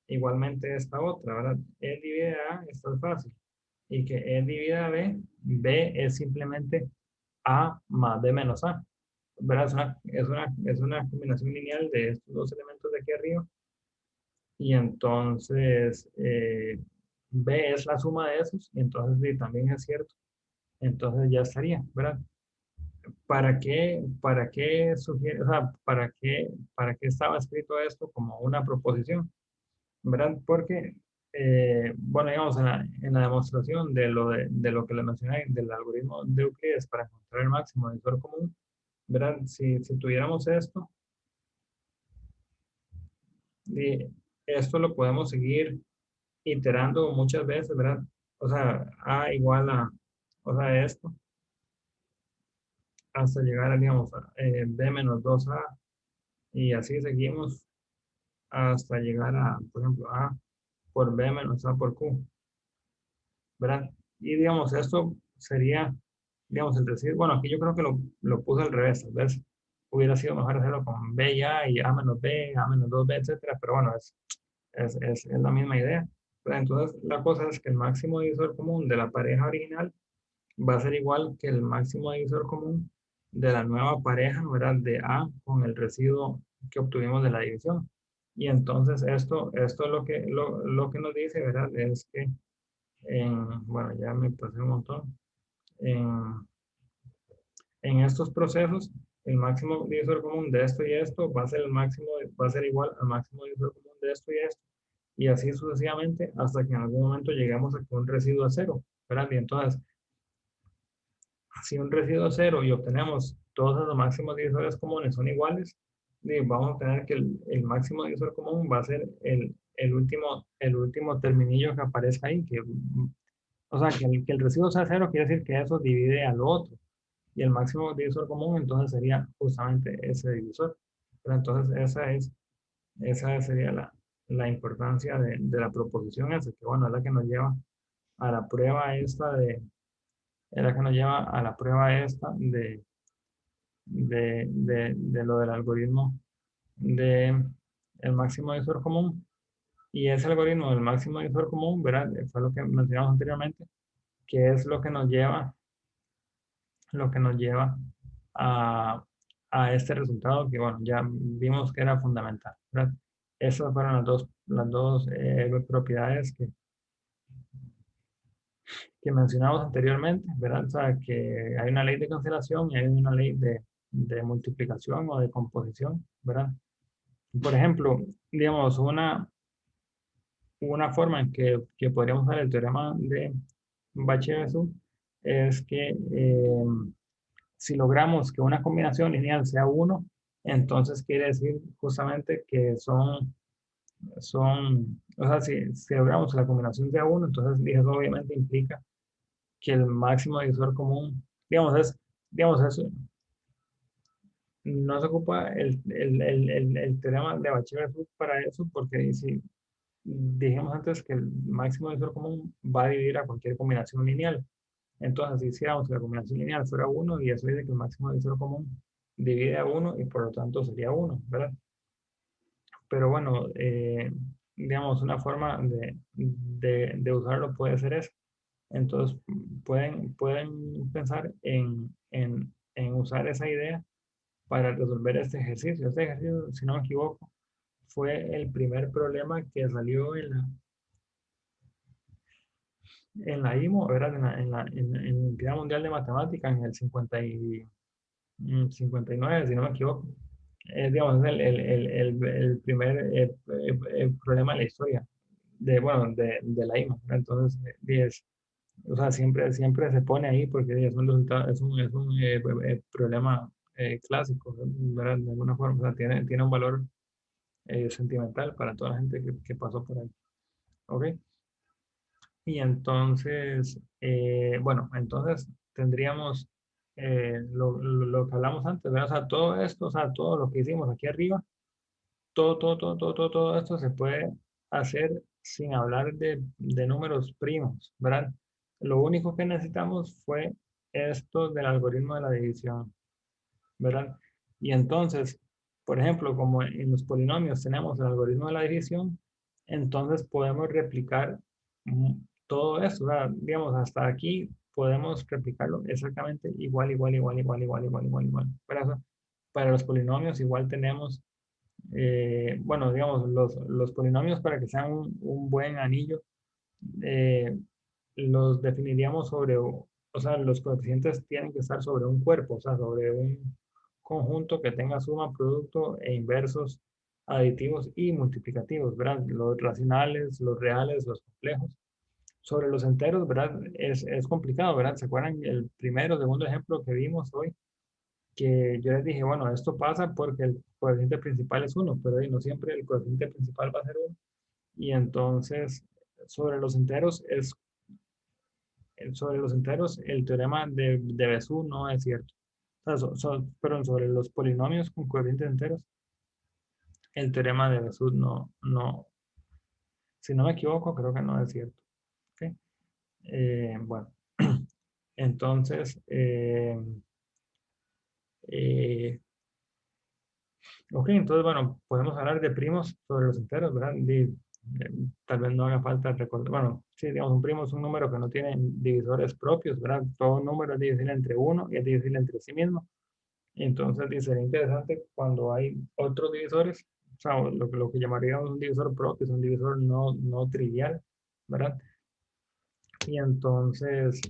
Igualmente esta otra, ¿verdad? E divide a A, esto es fácil. Y que E divide a B, B es simplemente A más B menos A. ¿Verdad? Es una combinación lineal de estos dos elementos de aquí arriba. Y entonces B es la suma de esos. Y entonces sí, también es cierto. Entonces ya estaría, ¿verdad? ¿Para qué sugiere, o sea, para qué estaba escrito esto como una proposición? ¿Verdad? Porque, bueno, digamos, en la demostración de lo que le mencioné, del algoritmo de Euclides para encontrar el máximo divisor común, ¿verdad? Si tuviéramos esto, y esto lo podemos seguir iterando muchas veces, ¿verdad? O sea, A igual a, o sea, esto, hasta llegar a, digamos, B menos 2A, y así seguimos hasta llegar a, por ejemplo, A por B menos A por Q, ¿verdad? Y digamos, esto sería, digamos, el decir, bueno, aquí yo creo que lo puse al revés, tal vez hubiera sido mejor hacerlo con B y A y A menos B, A menos 2B, etcétera, pero bueno, es la misma idea. Pero entonces, la cosa es que el máximo divisor común de la pareja original va a ser igual que el máximo divisor común de la nueva pareja, ¿verdad? De A con el residuo que obtuvimos de la división. Y entonces esto lo que nos dice, ¿verdad? Es que, bueno, ya me pasé un montón. En, en estos procesos, el máximo divisor común de esto y esto va a ser va a ser igual al máximo divisor común de esto y esto, y así sucesivamente hasta que en algún momento llegamos a que un residuo es cero, ¿verdad? Y entonces, si un residuo es cero y obtenemos todos los máximos divisores comunes son iguales, vamos a obtener que el máximo divisor común va a ser el último terminillo que aparezca ahí, o sea, que el residuo sea cero quiere decir que eso divide al otro. Y el máximo divisor común entonces sería justamente ese divisor. Pero entonces esa sería la importancia de la proposición esa, que bueno, es la que nos lleva a la prueba esta es la que nos lleva a la prueba esta de lo del algoritmo de el máximo divisor común. Y ese algoritmo del máximo divisor común, ¿verdad? Fue lo que mencionamos anteriormente, que es lo que nos lleva a, a este resultado que, bueno, ya vimos que era fundamental, ¿verdad? Esas fueron las dos propiedades que mencionamos anteriormente, ¿verdad? O sea, que hay una ley de cancelación y hay una ley de multiplicación o de composición, ¿verdad? Por ejemplo, digamos, una forma en que podríamos usar el teorema de Bachelet-Bezout es que si logramos que una combinación lineal sea uno, entonces quiere decir justamente que o sea, si logramos que la combinación sea uno, entonces eso obviamente implica que el máximo divisor común, digamos, eso, no se ocupa el teorema de Bachelet-Bezout para eso, porque si dijimos antes que el máximo divisor común va a dividir a cualquier combinación lineal. Entonces, si hiciéramos que la combinación lineal fuera 1, y eso dice que el máximo divisor común divide a 1 y por lo tanto sería 1, ¿verdad? Pero bueno, digamos, una forma de usarlo puede ser eso. Entonces, pueden pensar en usar esa idea para resolver este ejercicio. Este ejercicio, si no me equivoco, fue el primer problema que salió en la IMO, ¿verdad? En la Olimpiada Mundial de Matemáticas en el 59, si no me equivoco. Digamos, es el primer problema de la historia, bueno, de la IMO. Entonces, o sea, siempre se pone ahí porque es un resultado, es un problema clásico, ¿verdad? De alguna forma, o sea, tiene un valor sentimental para toda la gente que pasó por ahí. ¿Ok? Y entonces, bueno, entonces tendríamos lo que hablamos antes, ¿verdad? O sea, todo esto, o sea, todo lo que hicimos aquí arriba, todo esto se puede hacer sin hablar de números primos, ¿verdad? Lo único que necesitamos fue esto del algoritmo de la división, ¿verdad? Y entonces, por ejemplo, como en los polinomios tenemos el algoritmo de la división, entonces podemos replicar todo esto, o sea, digamos, hasta aquí podemos replicarlo exactamente igual. Para los polinomios igual tenemos, bueno, digamos, los polinomios para que sean un buen anillo, eh, los definiríamos o sea, los coeficientes tienen que estar sobre un cuerpo, o sea, sobre un conjunto que tenga suma, producto e inversos aditivos y multiplicativos, ¿verdad? Los racionales, los reales, los complejos. Sobre los enteros, ¿verdad? Es complicado, ¿verdad? ¿Se acuerdan el primero, segundo ejemplo que vimos hoy? Que yo les dije, bueno, esto pasa porque el coeficiente principal es uno, pero ahí no siempre el coeficiente principal va a ser uno. Y entonces, sobre los enteros el teorema de Bézout no es cierto. O sea, perdón, sobre los polinomios con coeficientes enteros, el teorema de Bézout no, si no me equivoco, creo que no es cierto. ¿Ok? Bueno, entonces, eh, ok, entonces, bueno, podemos hablar de primos sobre los enteros, ¿verdad? Tal vez no haga falta recordar, bueno, sí, digamos, un primo es un número que no tiene divisores propios, ¿verdad? Todo número es divisible entre uno y es divisible entre sí mismo. Entonces, sería interesante cuando hay otros divisores, o sea, lo que llamaríamos un divisor propio, es un divisor no trivial, ¿verdad? Y entonces,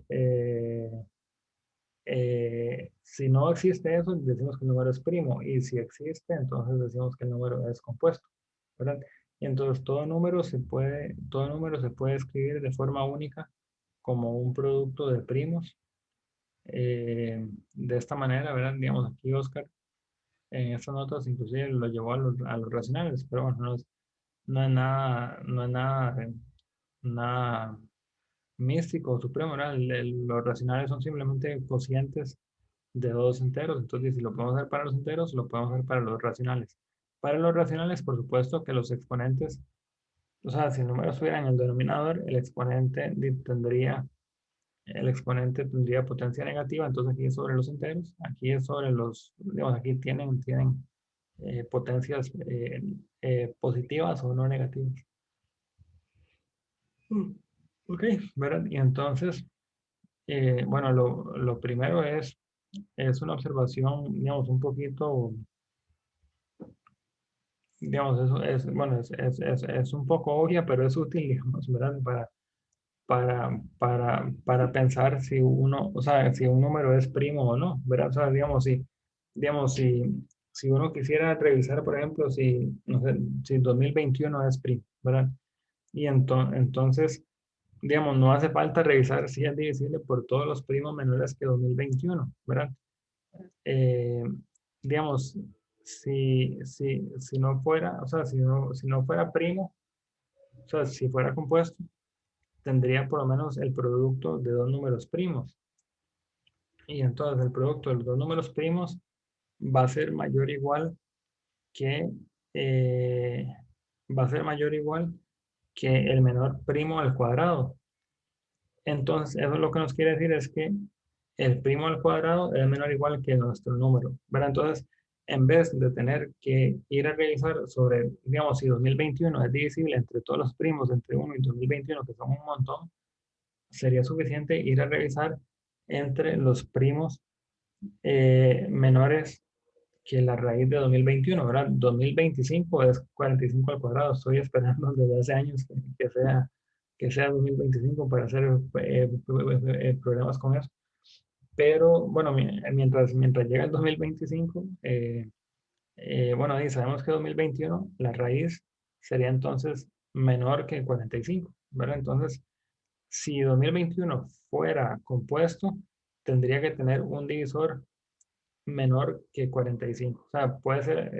Si no existe eso, decimos que el número es primo, y si existe, entonces decimos que el número es compuesto, ¿verdad? Y entonces todo número se puede escribir de forma única como un producto de primos. De esta manera, ¿verdad? Digamos, aquí Oscar en estas notas inclusive lo llevó a los racionales, pero bueno, no es nada, no es nada, nada místico o supremo, ¿verdad? Los racionales son simplemente cocientes de dos enteros, entonces si lo podemos hacer para los enteros, lo podemos hacer para los racionales. Para los racionales, por supuesto que los exponentes, o sea, si el número estuviera en el denominador, el exponente tendría potencia negativa, entonces aquí es sobre los enteros, aquí es sobre digamos, aquí tienen potencias positivas o no negativas. Ok, ¿verdad? Y entonces, bueno, lo primero es una observación, digamos, un poquito, digamos, bueno, es un poco obvia, pero es útil, digamos, ¿verdad? Para pensar si uno, o sea, si un número es primo o no, ¿verdad? O sea, digamos, si uno quisiera revisar, por ejemplo, si, no sé, si 2021 es primo, ¿verdad? Y entonces, digamos, no hace falta revisar si es divisible por todos los primos menores que 2021, ¿verdad? Eh, digamos, si no fuera, o sea, si no fuera primo, o sea, si fuera compuesto, tendría por lo menos el producto de dos números primos. Y entonces el producto de los dos números primos va a ser mayor o igual que, eh, va a ser mayor o igual que el menor primo al cuadrado. Entonces, eso lo que nos quiere decir es que el primo al cuadrado es menor o igual que nuestro número, ¿verdad? Entonces, en vez de tener que ir a revisar sobre, digamos, si 2021 es divisible entre todos los primos, entre 1 y 2021, que son un montón, sería suficiente ir a revisar entre los primos menores que la raíz de 2021, ¿verdad? 2025 es 45 al cuadrado. Estoy esperando desde hace años que sea 2025 para hacer problemas con eso. Pero bueno, mientras llega el 2025, bueno, y sabemos que 2021 la raíz sería entonces menor que 45, ¿verdad? Entonces, si 2021 fuera compuesto, tendría que tener un divisor menor que 45. O sea, puede ser,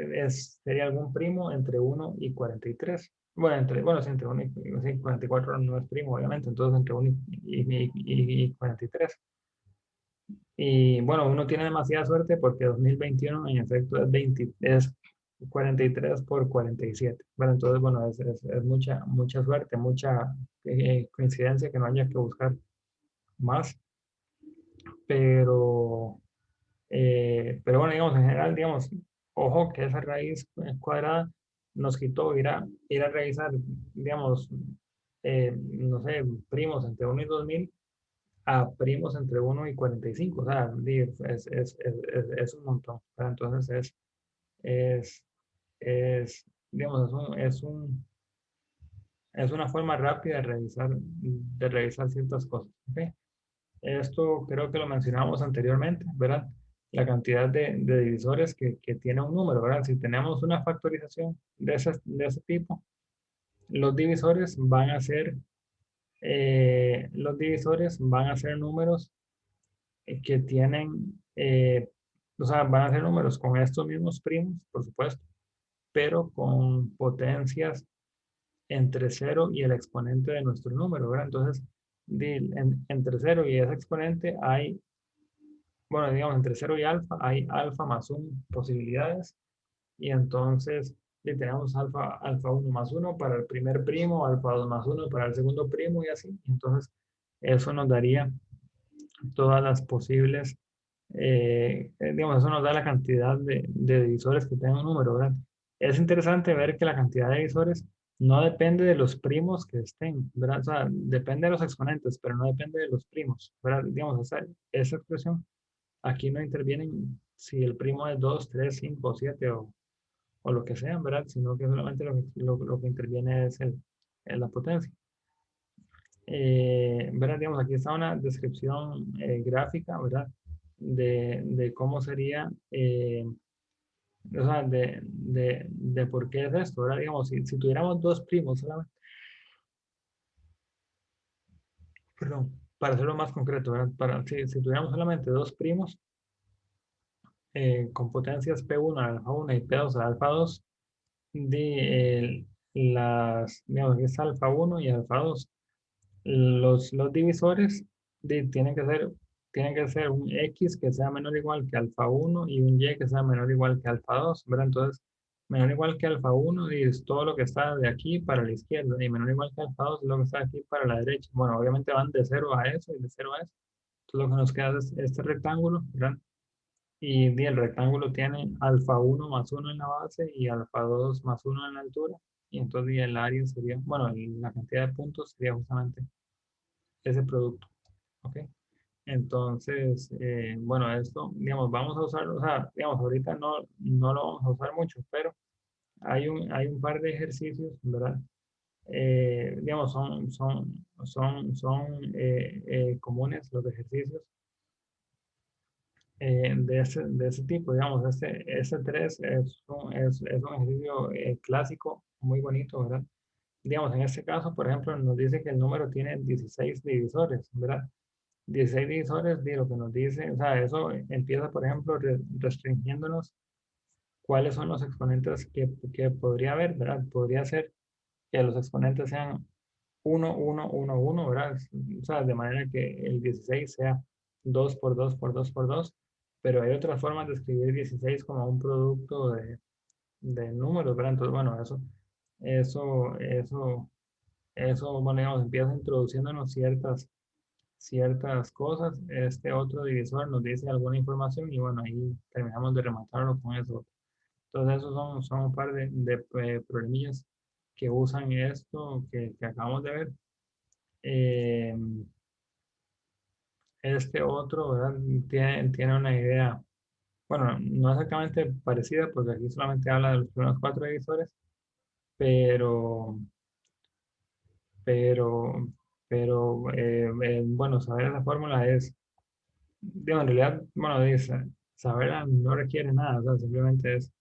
sería algún primo entre 1 y 43. Bueno, sí, entre 1 y sí, 44 no es primo, obviamente, entonces entre 1 y 43. Y bueno, uno tiene demasiada suerte porque 2021 en efecto es 43 por 47. Bueno, entonces, bueno, es mucha suerte, mucha coincidencia que no haya que buscar más, pero pero bueno, digamos, en general, digamos, ojo que esa raíz cuadrada nos quitó ir a revisar, digamos, no sé, primos entre 1 y 2000 a primos entre 1 y 45. O sea, es un montón, ¿verdad? Entonces es, digamos, es una forma rápida de revisar ciertas cosas. ¿Ok? Esto creo que lo mencionamos anteriormente, ¿verdad? La cantidad de divisores que tiene un número, ¿verdad? Si tenemos una factorización de ese tipo, los divisores van a ser, números que tienen, o sea, van a ser números con estos mismos primos, por supuesto, pero con potencias entre cero y el exponente de nuestro número, ¿verdad? Entonces, entre cero y ese exponente hay, bueno, digamos, entre cero y alfa hay alfa más 1 posibilidades, y entonces tenemos alfa 1 más 1 para el primer primo, alfa 2 más 1 para el segundo primo y así. Entonces, eso nos daría todas las posibles, digamos, eso nos da la cantidad de divisores que tenga un número, ¿verdad? Es interesante ver que la cantidad de divisores no depende de los primos que estén, ¿verdad? O sea, depende de los exponentes, pero no depende de los primos, ¿verdad? Digamos, esa expresión aquí no intervienen si el primo es 2, 3, 5, 7 o lo que sea, ¿verdad? Sino que solamente lo que interviene es la potencia. ¿Verdad? Digamos, aquí está una descripción gráfica, ¿verdad? de cómo sería, o sea, de por qué es esto, ¿verdad? Digamos, si tuviéramos dos primos solamente, perdón, para hacerlo más concreto, ¿verdad? Si tuviéramos solamente dos primos con potencias P1 al alfa 1 y P2 al alfa 2, digamos, que es alfa 1 y alfa 2, los divisores tienen que ser un X que sea menor o igual que alfa 1 y un Y que sea menor o igual que alfa 2, ¿verdad? Entonces, menor o igual que alfa 1 es todo lo que está de aquí para la izquierda y menor o igual que alfa 2 es lo que está aquí para la derecha. Bueno, obviamente van de 0 a eso y de 0 a eso. Entonces, lo que nos queda es este rectángulo, ¿verdad? Y el rectángulo tiene alfa 1 más 1 en la base y alfa 2 más 1 en la altura. Y entonces el área sería, bueno, la cantidad de puntos sería justamente ese producto. ¿Ok? Entonces, bueno, esto, digamos, vamos a usar, o sea, digamos, ahorita no lo vamos a usar mucho, pero hay un par de ejercicios, ¿verdad? Digamos, son comunes los ejercicios de ese tipo, digamos, este 3 es un ejercicio clásico, muy bonito, ¿verdad? Digamos, en este caso, por ejemplo, nos dice que el número tiene 16 divisores, ¿verdad? 16 divisores, de lo que nos dice, o sea, eso empieza, por ejemplo, restringiéndonos cuáles son los exponentes que podría haber, ¿verdad? Podría ser que los exponentes sean 1, 1, 1, 1, ¿verdad? O sea, de manera que el 16 sea 2 por 2 por 2 por 2, pero hay otras formas de escribir 16 como un producto de números, ¿verdad? Entonces, bueno, eso, eso, bueno, digamos, empieza introduciéndonos ciertas cosas. Este otro divisor nos dice alguna información y bueno, ahí terminamos de rematarlo con eso. Entonces, esos son un par de problemillas que usan esto que acabamos de ver. Eh, este otro, ¿verdad? Tiene una idea, bueno, no exactamente parecida, porque aquí solamente habla de los primeros cuatro divisores, pero, pero, bueno, saber esa fórmula es, digo, en realidad, bueno, dice, saberla no requiere nada, o sea, simplemente es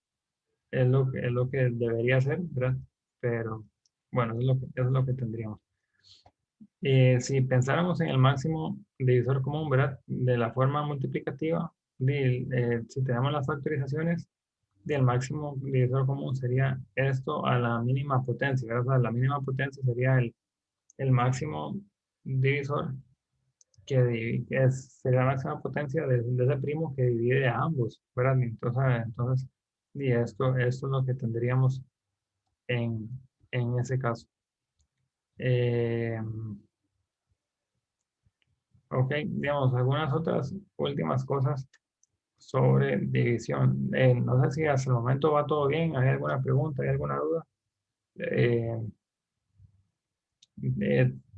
lo que debería ser, ¿verdad? Pero, bueno, eso es lo que tendríamos. Si pensáramos en el máximo divisor común, ¿verdad? De la forma multiplicativa, si tenemos las factorizaciones, del máximo divisor común sería esto a la mínima potencia, ¿verdad? O sea, la mínima potencia sería el máximo divisor sería la máxima potencia de ese primo que divide a ambos, ¿verdad? Entonces y esto es lo que tendríamos en, en ese caso. Eh, ok, digamos, algunas otras últimas cosas sobre división. No sé si hasta el momento va todo bien, ¿hay alguna pregunta, hay alguna duda? Eh,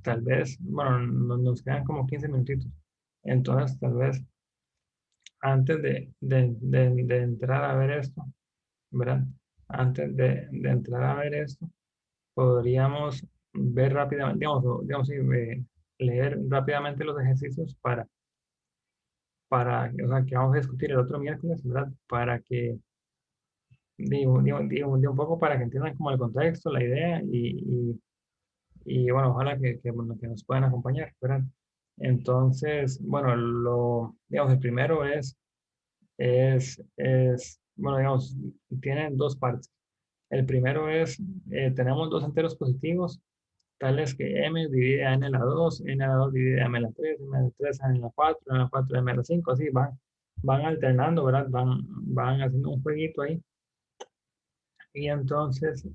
Tal vez, bueno, nos quedan como 15 minutitos. Entonces, tal vez antes de entrar a ver esto, ¿verdad? Antes de entrar a ver esto, podríamos ver rápidamente, digamos, sí, leer rápidamente los ejercicios o sea, que vamos a discutir el otro miércoles, ¿verdad? Para que, digo, un poco para que entiendan como el contexto, la idea y bueno, ojalá bueno, que nos puedan acompañar, ¿verdad? Entonces, bueno, digamos, el primero bueno, digamos, tienen dos partes. El primero es, tenemos dos enteros positivos, tales que m divide a n a la 2, n a la 2 divide a m a la 3, m a la 3 a n a la 4, n a la 4 a m a la 5, así van alternando, ¿verdad? Van haciendo un jueguito ahí. Y entonces,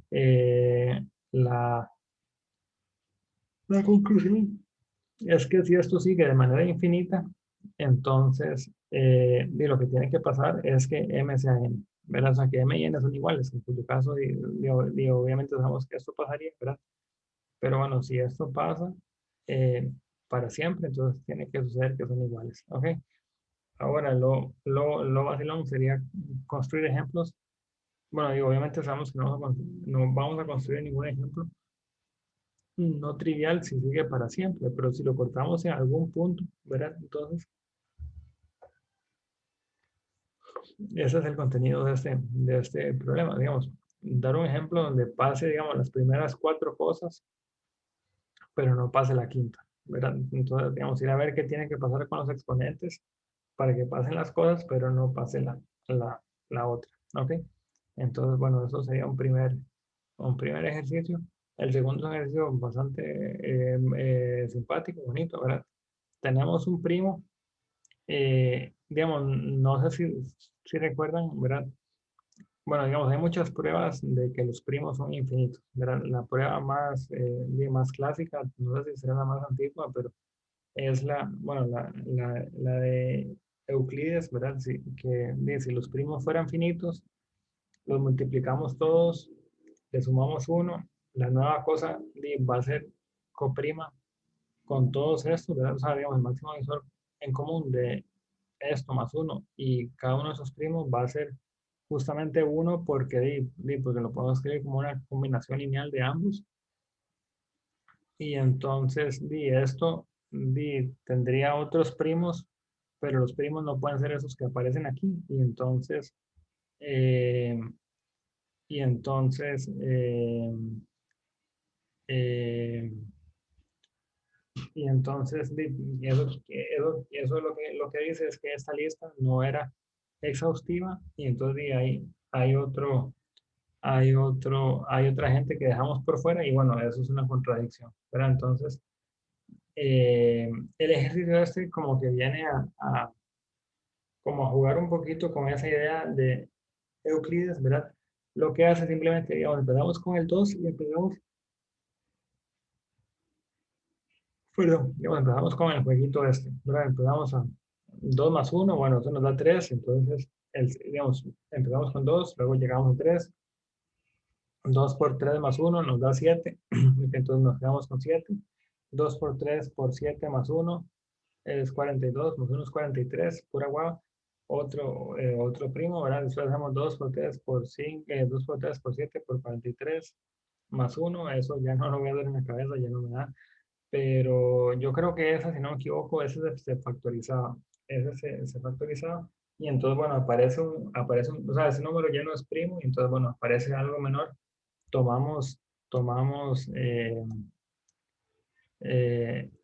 la conclusión es que si esto sigue de manera infinita, entonces lo que tiene que pasar es que m sea n, ¿verdad? O sea, que m y n son iguales. En tu caso, obviamente sabemos que esto pasaría, ¿verdad? Pero bueno, si esto pasa para siempre, entonces tiene que suceder que son iguales, ¿ok? Ahora, lo vacilón sería construir ejemplos. Bueno, obviamente sabemos que no vamos a construir ningún ejemplo no trivial si sigue para siempre, pero si lo cortamos en algún punto, ¿verdad? Entonces, Ese es el contenido de este problema, digamos. Dar un ejemplo donde pase, digamos, las primeras 4 cosas, pero no pase la quinta, ¿verdad? Entonces, digamos, ir a ver qué tiene que pasar con los exponentes para que pasen las cosas, pero no pase la otra, ¿ok? Entonces, bueno, eso sería un primer ejercicio. El segundo es un ejercicio bastante simpático, bonito, ¿verdad? Tenemos un primo, digamos, no sé si recuerdan, ¿verdad? Bueno, digamos, hay muchas pruebas de que los primos son infinitos, ¿verdad? La prueba más clásica, no sé si será la más antigua, pero es bueno, la de Euclides, ¿verdad? Que dice, si los primos fueran finitos, los multiplicamos todos, le sumamos uno, la nueva cosa va a ser coprima con todos estos, ¿verdad? O sea, digamos, el máximo divisor en común de esto más uno y cada uno de esos primos va a ser justamente uno porque, porque lo podemos escribir como una combinación lineal de ambos y entonces esto tendría otros primos, pero los primos no pueden ser esos que aparecen aquí eh, y entonces eh, y entonces eso lo que dice es que esta lista no era exhaustiva y entonces hay otra gente que dejamos por fuera y bueno, eso es una contradicción. Pero entonces, el ejercicio este como que viene como a jugar un poquito con esa idea de Euclides, ¿verdad? Lo que hace simplemente, digamos, empezamos con el 2 y empezamos con el jueguito este, ¿verdad? Empezamos a 2 más uno, bueno, eso nos da 3 entonces, digamos, empezamos con 2 luego llegamos a 3 2 por 3 más uno nos da 7 entonces nos quedamos con 7 2 por 3 por 7 más uno es 42, más uno es 43, pura guava. Otro primo, ¿verdad? Después hacemos 2 por 3 por 5, 2 por 3 por 7 por 43, más uno eso ya no lo voy a ver en la cabeza, ya no me da. Pero yo creo que esa, si no me equivoco, ese se factorizaba. Ese se factorizaba. Y entonces, bueno, o sea, ese número ya no es primo, y entonces, bueno, aparece algo menor. Tomamos,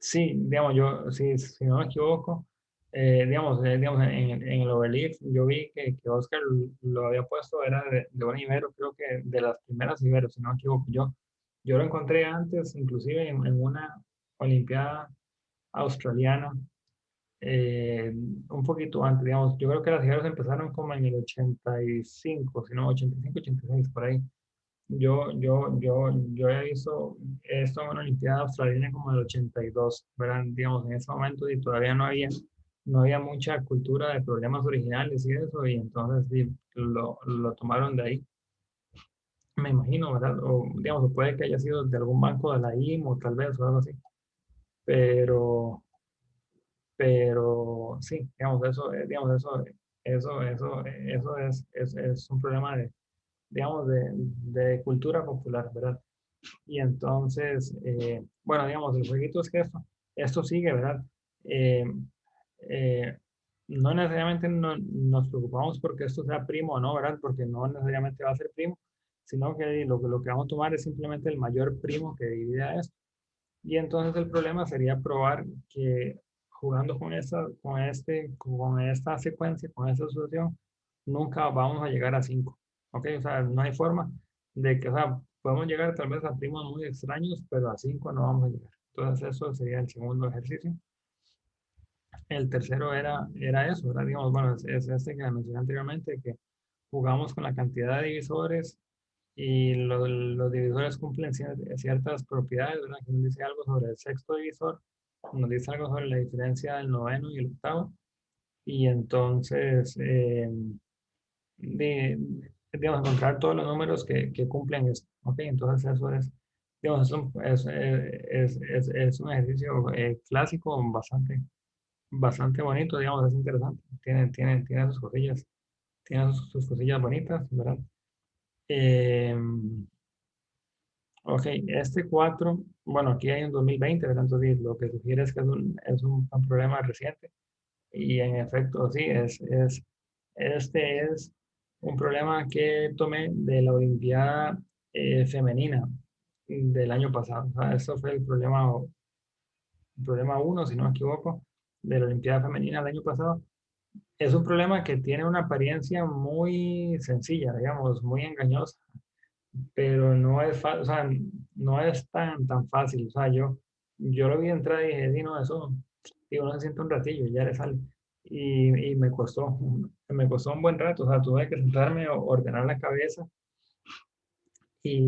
sí, digamos, si no me equivoco, digamos en el Overleaf, yo vi que Oscar lo había puesto, era de un Ibero, creo que de las primeras Ibero, si no me equivoco. Yo lo encontré antes, inclusive en una Olimpiada australiana, un poquito antes, digamos, yo creo que las Iberos empezaron como en el 85, si no, 85, 86, por ahí. Yo he visto esto en una Olimpiada Australiana como el 82, ¿verdad? Digamos, en ese momento y todavía no había mucha cultura de problemas originales y eso, y entonces sí, lo tomaron de ahí, me imagino, ¿verdad? O digamos, puede que haya sido de algún banco de la IM o tal vez o algo así, pero, pero sí, digamos, eso es un problema digamos, de cultura popular, ¿verdad? Y entonces, bueno, digamos, el jueguito es que esto sigue, ¿verdad? Eh, eh, no necesariamente nos preocupamos porque esto sea primo o no, ¿verdad? Porque no necesariamente va a ser primo, sino que lo que vamos a tomar es simplemente el mayor primo que divide a esto. Y entonces el problema sería probar que jugando con esta secuencia, con esta asociación, nunca vamos a llegar a 5. ¿Ok? O sea, no hay forma de que, o sea, podemos llegar tal vez a primos muy extraños, pero a 5 no vamos a llegar. Entonces eso sería el segundo ejercicio. El tercero era eso, ¿verdad? Digamos, bueno, es este que mencioné anteriormente, que jugamos con la cantidad de divisores y los divisores cumplen ciertas propiedades, ¿verdad? Que nos dice algo sobre el sexto divisor, nos dice algo sobre la diferencia del noveno y el octavo, y entonces, digamos, encontrar todos los números que cumplen esto, ¿ok? Entonces eso digamos, es un ejercicio clásico bastante bonito, digamos, es interesante, tiene sus cosillas bonitas, ¿verdad? Eh, Ok, este 4 bueno, aquí hay un 2020, ¿verdad? Entonces lo que sugiere es que es un problema reciente y en efecto sí, Este es un problema que tomé de la Olimpiada femenina del año pasado. O sea, eso fue el problema uno, si no me equivoco, de la Olimpiada femenina del año pasado. Es un problema que tiene una apariencia muy sencilla, digamos, muy engañosa, pero no es, o sea, no es tan fácil. O sea, yo lo vi entrar y dije, "Sí, no, eso, digo, no se siente un ratillo, ya le sale". Y me costó un buen rato. O sea, tuve que sentarme, ordenar la cabeza y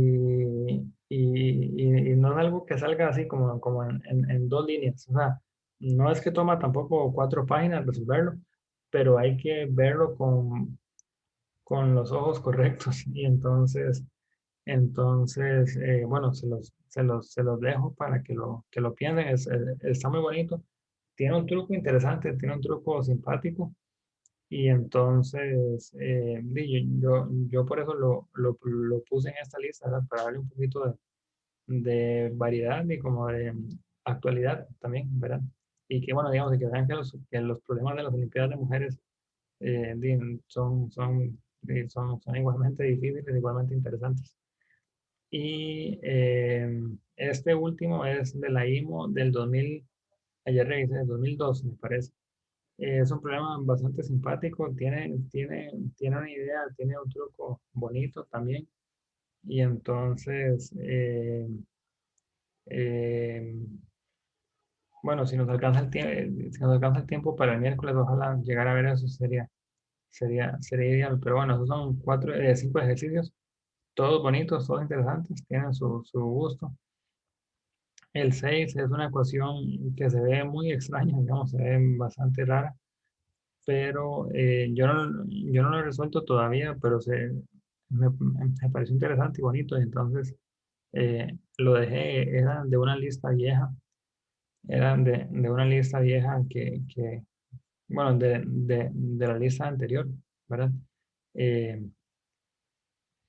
no es algo que salga así como en dos líneas. O sea, no es que toma tampoco 4 páginas resolverlo, pero hay que verlo con los ojos correctos. Y entonces bueno, se los dejo para que lo piensen. Está muy bonito. Tiene un truco interesante, tiene un truco simpático. Y entonces, yo por eso lo puse en esta lista, ¿verdad? Para darle un poquito de variedad y como de actualidad también, ¿verdad? Y que, bueno, digamos, y que vean que los problemas de las Olimpiadas de mujeres son igualmente difíciles, igualmente interesantes. Y este último es de la IMO del 2000, ayer revisé, del 2002, me parece. Es un programa bastante simpático, tiene una idea, tiene un truco bonito también. Y entonces, eh, bueno, si nos alcanza el tiempo para el miércoles, ojalá llegar a ver eso sería ideal. Pero bueno, esos son 5 ejercicios, todos bonitos, todos interesantes, tienen su gusto. El 6 es una ecuación que se ve muy extraña, digamos, se ve bastante rara, pero yo no lo he resuelto todavía, pero me pareció interesante y bonito. Y entonces lo dejé, eran de una lista vieja bueno, de la lista anterior, ¿verdad?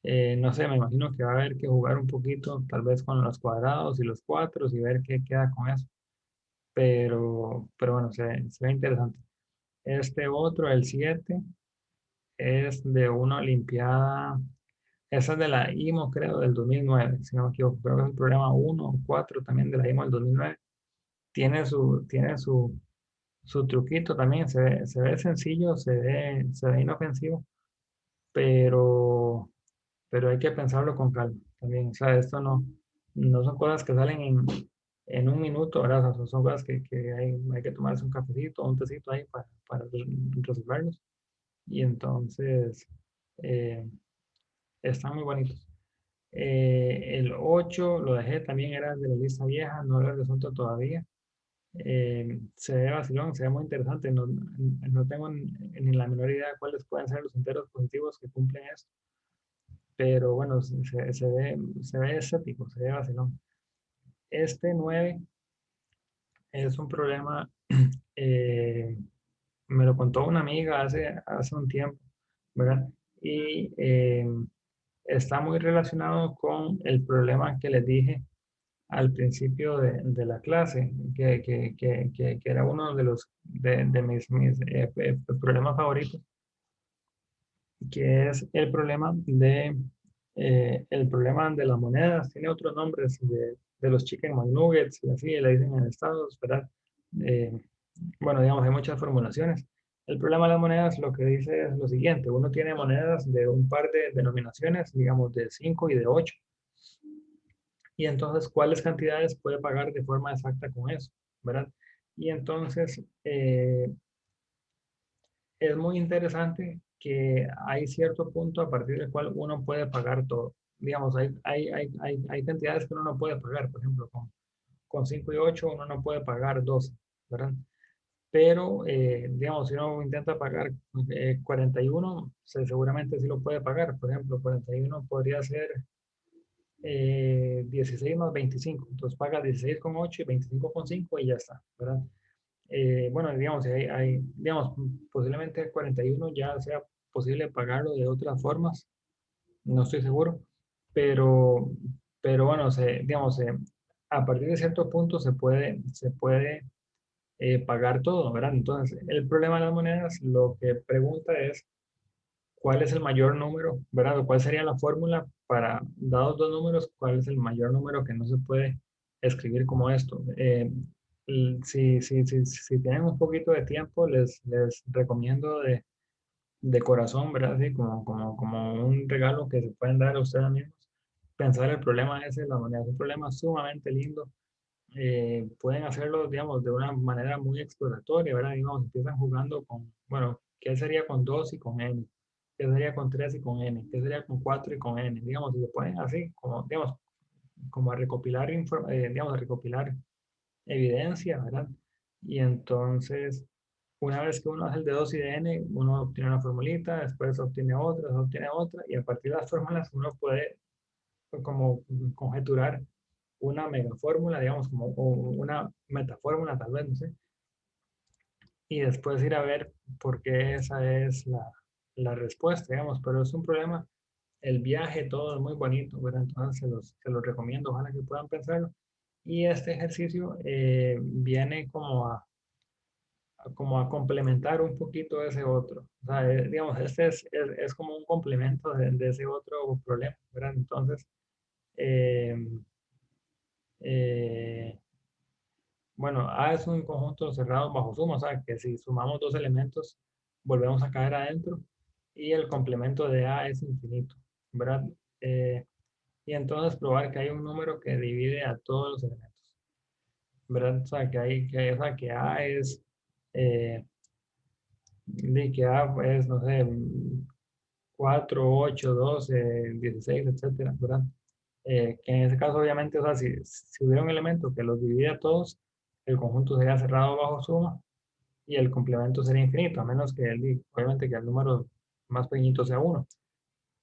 Eh, no sé, me imagino que va a haber que jugar un poquito, tal vez con los cuadrados y los cuatros y ver qué queda con eso. Pero bueno, se ve interesante. Este otro, el 7 es de una Olimpiada. Esa es de la IMO, creo, del 2009 si no me equivoco. Creo que es el programa 1 o 4 también de la IMO del 2009. Tiene su truquito también. Se ve sencillo, se ve inofensivo, pero, pero hay que pensarlo con calma también. O sea, esto no son cosas que salen en un minuto, ¿verdad? O sea, son cosas que hay que tomarse un cafecito o un tecito ahí para resolverlos. Y entonces, eh, están muy bonitos. El 8 lo dejé, también era de la lista vieja, no lo he resuelto todavía. Se ve vacilón, se ve muy interesante. No tengo ni la menor idea de cuáles pueden ser los enteros positivos que cumplen esto, pero bueno, se ve estético, se ve vacilón. Este 9 es un problema, eh, me lo contó una amiga hace un tiempo, ¿verdad? Y está muy relacionado con el problema que les dije al principio de la clase, que era uno de mis problemas favoritos, que es el problema de las monedas. Tiene otros nombres de los chicken McNuggets y así le dicen en Estados, ¿verdad? Eh, bueno, digamos, hay muchas formulaciones. El problema de las monedas lo que dice es lo siguiente: uno tiene monedas de un par de denominaciones, digamos de 5 y de 8, y entonces cuáles cantidades puede pagar de forma exacta con eso, ¿verdad? Y entonces es muy interesante que hay cierto punto a partir del cual uno puede pagar todo. Digamos, hay cantidades que uno no puede pagar, por ejemplo, con 5 y 8 uno no puede pagar 12, ¿verdad? Pero, digamos, si uno intenta pagar 41, seguramente sí lo puede pagar. Por ejemplo, 41 podría ser 16 más 25. Entonces paga 16,8 y 25,5 y ya está, ¿verdad? Bueno, digamos, digamos, posiblemente 41 ya sea posible pagarlo de otras formas, no estoy seguro, pero, pero bueno, digamos, a partir de cierto punto se puede pagar todo, ¿verdad? Entonces, el problema de las monedas lo que pregunta es cuál es el mayor número, ¿verdad? O cuál sería la fórmula para, dados dos números, cuál es el mayor número que no se puede escribir como esto. Si tienen un poquito de tiempo, les recomiendo de corazón, ¿verdad? Así como un regalo que se pueden dar a ustedes mismos. Pensar el problema ese de la manera, es un problema sumamente lindo. Pueden hacerlo, digamos, de una manera muy exploratoria, ¿verdad? Digamos, empiezan jugando con, bueno, ¿qué sería con 2 y con n? ¿Qué sería con 3 y con n? ¿Qué sería con 4 y con n? Digamos, si se ponen así, como, digamos, como a recopilar, digamos, a recopilar evidencia, ¿verdad? Y entonces, una vez que uno hace el de 2 y de n, uno obtiene una formulita, después obtiene otra, y a partir de las fórmulas uno puede como conjeturar una megafórmula, digamos, como o una metafórmula, tal vez, no sé, y después ir a ver por qué esa es la respuesta, digamos, pero es un problema. El viaje, todo es muy bonito, ¿verdad? Entonces se los recomiendo, ojalá que puedan pensarlo. Y este ejercicio viene como a complementar un poquito ese otro. O sea, digamos, este es como un complemento de ese otro problema, ¿verdad? Entonces, eh, eh, bueno, A es un conjunto cerrado bajo suma, o sea, que si sumamos dos elementos, volvemos a caer adentro, y el complemento de A es infinito, ¿verdad? Eh, y entonces probar que hay un número que divide a todos los elementos, ¿verdad? O sea, o sea, que A es, eh, que A es, no sé, 4, 8, 12, 16, etcétera, ¿verdad? Que en ese caso, obviamente, o sea, si hubiera un elemento que los divide a todos, el conjunto sería cerrado bajo suma y el complemento sería infinito, a menos que obviamente que el número más pequeñito sea uno.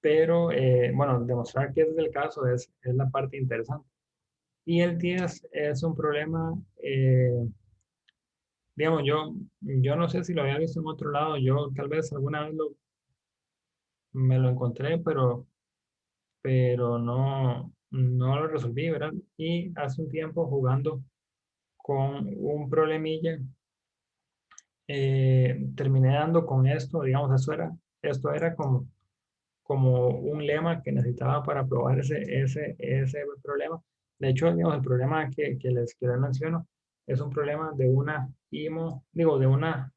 Pero, bueno, demostrar que ese es el caso es la parte interesante. Y el 10 es un problema, digamos, yo no sé si lo había visto en otro lado, yo tal vez alguna vez me lo encontré, pero no lo resolví, ¿verdad? Y hace un tiempo jugando con un problemilla, terminé dando con esto, digamos, esto era como un lema que necesitaba para probar ese problema. De hecho, digamos, el problema que les menciono es un problema de una IMO, digo, de una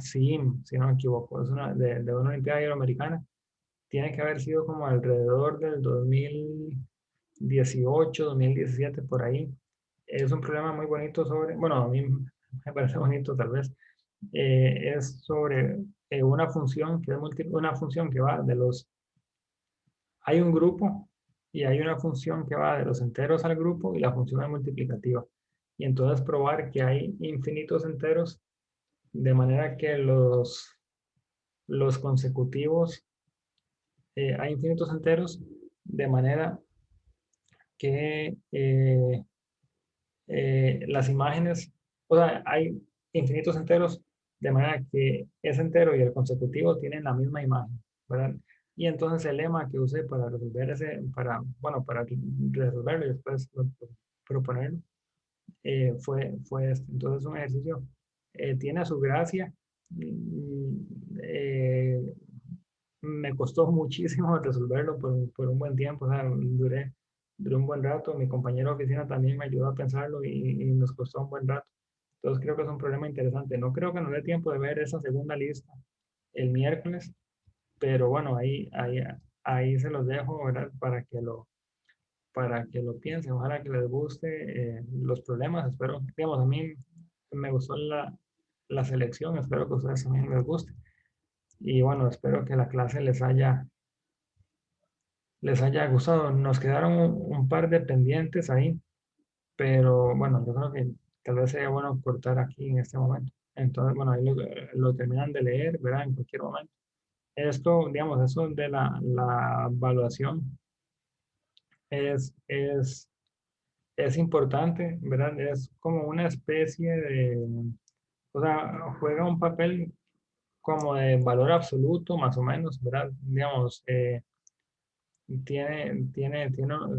SIM, si no me equivoco, es de una Olimpiada Iberoamericana. Tiene que haber sido como alrededor del 2018, 2017, por ahí. Es un problema muy bonito sobre, bueno, a mí me parece bonito tal vez, es sobre una función que es una función que va hay un grupo y hay una función que va de los enteros al grupo y la función es multiplicativa. Y entonces probar que hay infinitos enteros de manera que los consecutivos, hay infinitos enteros de manera que las imágenes, o sea, hay infinitos enteros de manera que ese entero y el consecutivo tienen la misma imagen, ¿verdad? Y entonces el lema que usé para resolver bueno, para resolverlo y después proponerlo, fue este. Entonces un ejercicio tiene su gracia. Eh, Me costó muchísimo resolverlo por un buen tiempo, o sea, duré un buen rato, mi compañero de oficina también me ayudó a pensarlo y nos costó un buen rato. Entonces creo que es un problema interesante. No creo que nos dé tiempo de ver esa segunda lista el miércoles, pero bueno, ahí se los dejo, ¿verdad? Para que lo piensen, ojalá que les guste los problemas, espero, digamos, a mí me gustó la selección, espero que a ustedes también les guste. Y bueno, espero que la clase les haya gustado. Nos quedaron un par de pendientes ahí, pero bueno, yo creo que tal vez sería bueno cortar aquí en este momento. Entonces, bueno, ahí lo terminan de leer, ¿verdad? En cualquier momento. Esto, digamos, eso de la evaluación es importante, ¿verdad? Es como una especie o sea, juega un papel como de valor absoluto, más o menos, ¿verdad? Digamos, o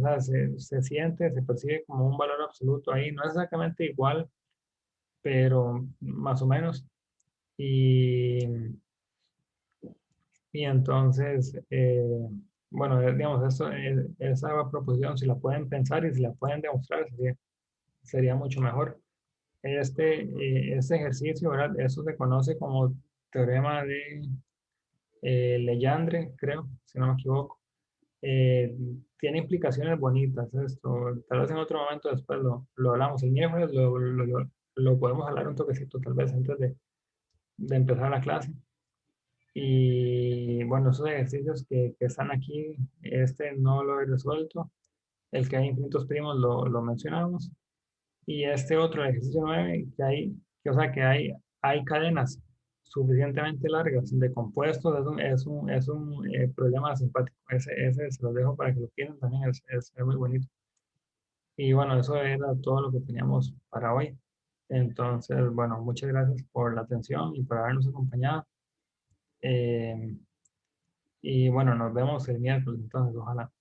sea, se siente, se percibe como un valor absoluto ahí, no es exactamente igual, pero más o menos. Y, Y entonces, bueno, digamos, esa proposición, si la pueden pensar y si la pueden demostrar, sería mucho mejor. Este ejercicio, ¿verdad? Eso se conoce como teorema de Legendre, creo, si no me equivoco. Eh, Tiene implicaciones bonitas esto. Tal vez en otro momento después lo hablamos. El miércoles lo podemos hablar un toquecito, tal vez antes de empezar la clase. Y bueno, esos ejercicios que están aquí, este no lo he resuelto. El que hay infinitos primos lo mencionamos. Y este otro, el ejercicio 9 o sea, que hay cadenas suficientemente largas de compuestos, es un problema simpático. Ese se los dejo para que lo quieran también, es muy bonito. Y bueno, eso era todo lo que teníamos para hoy. Entonces, bueno, muchas gracias por la atención y por habernos acompañado. Eh, y bueno, nos vemos el miércoles, entonces, ojalá.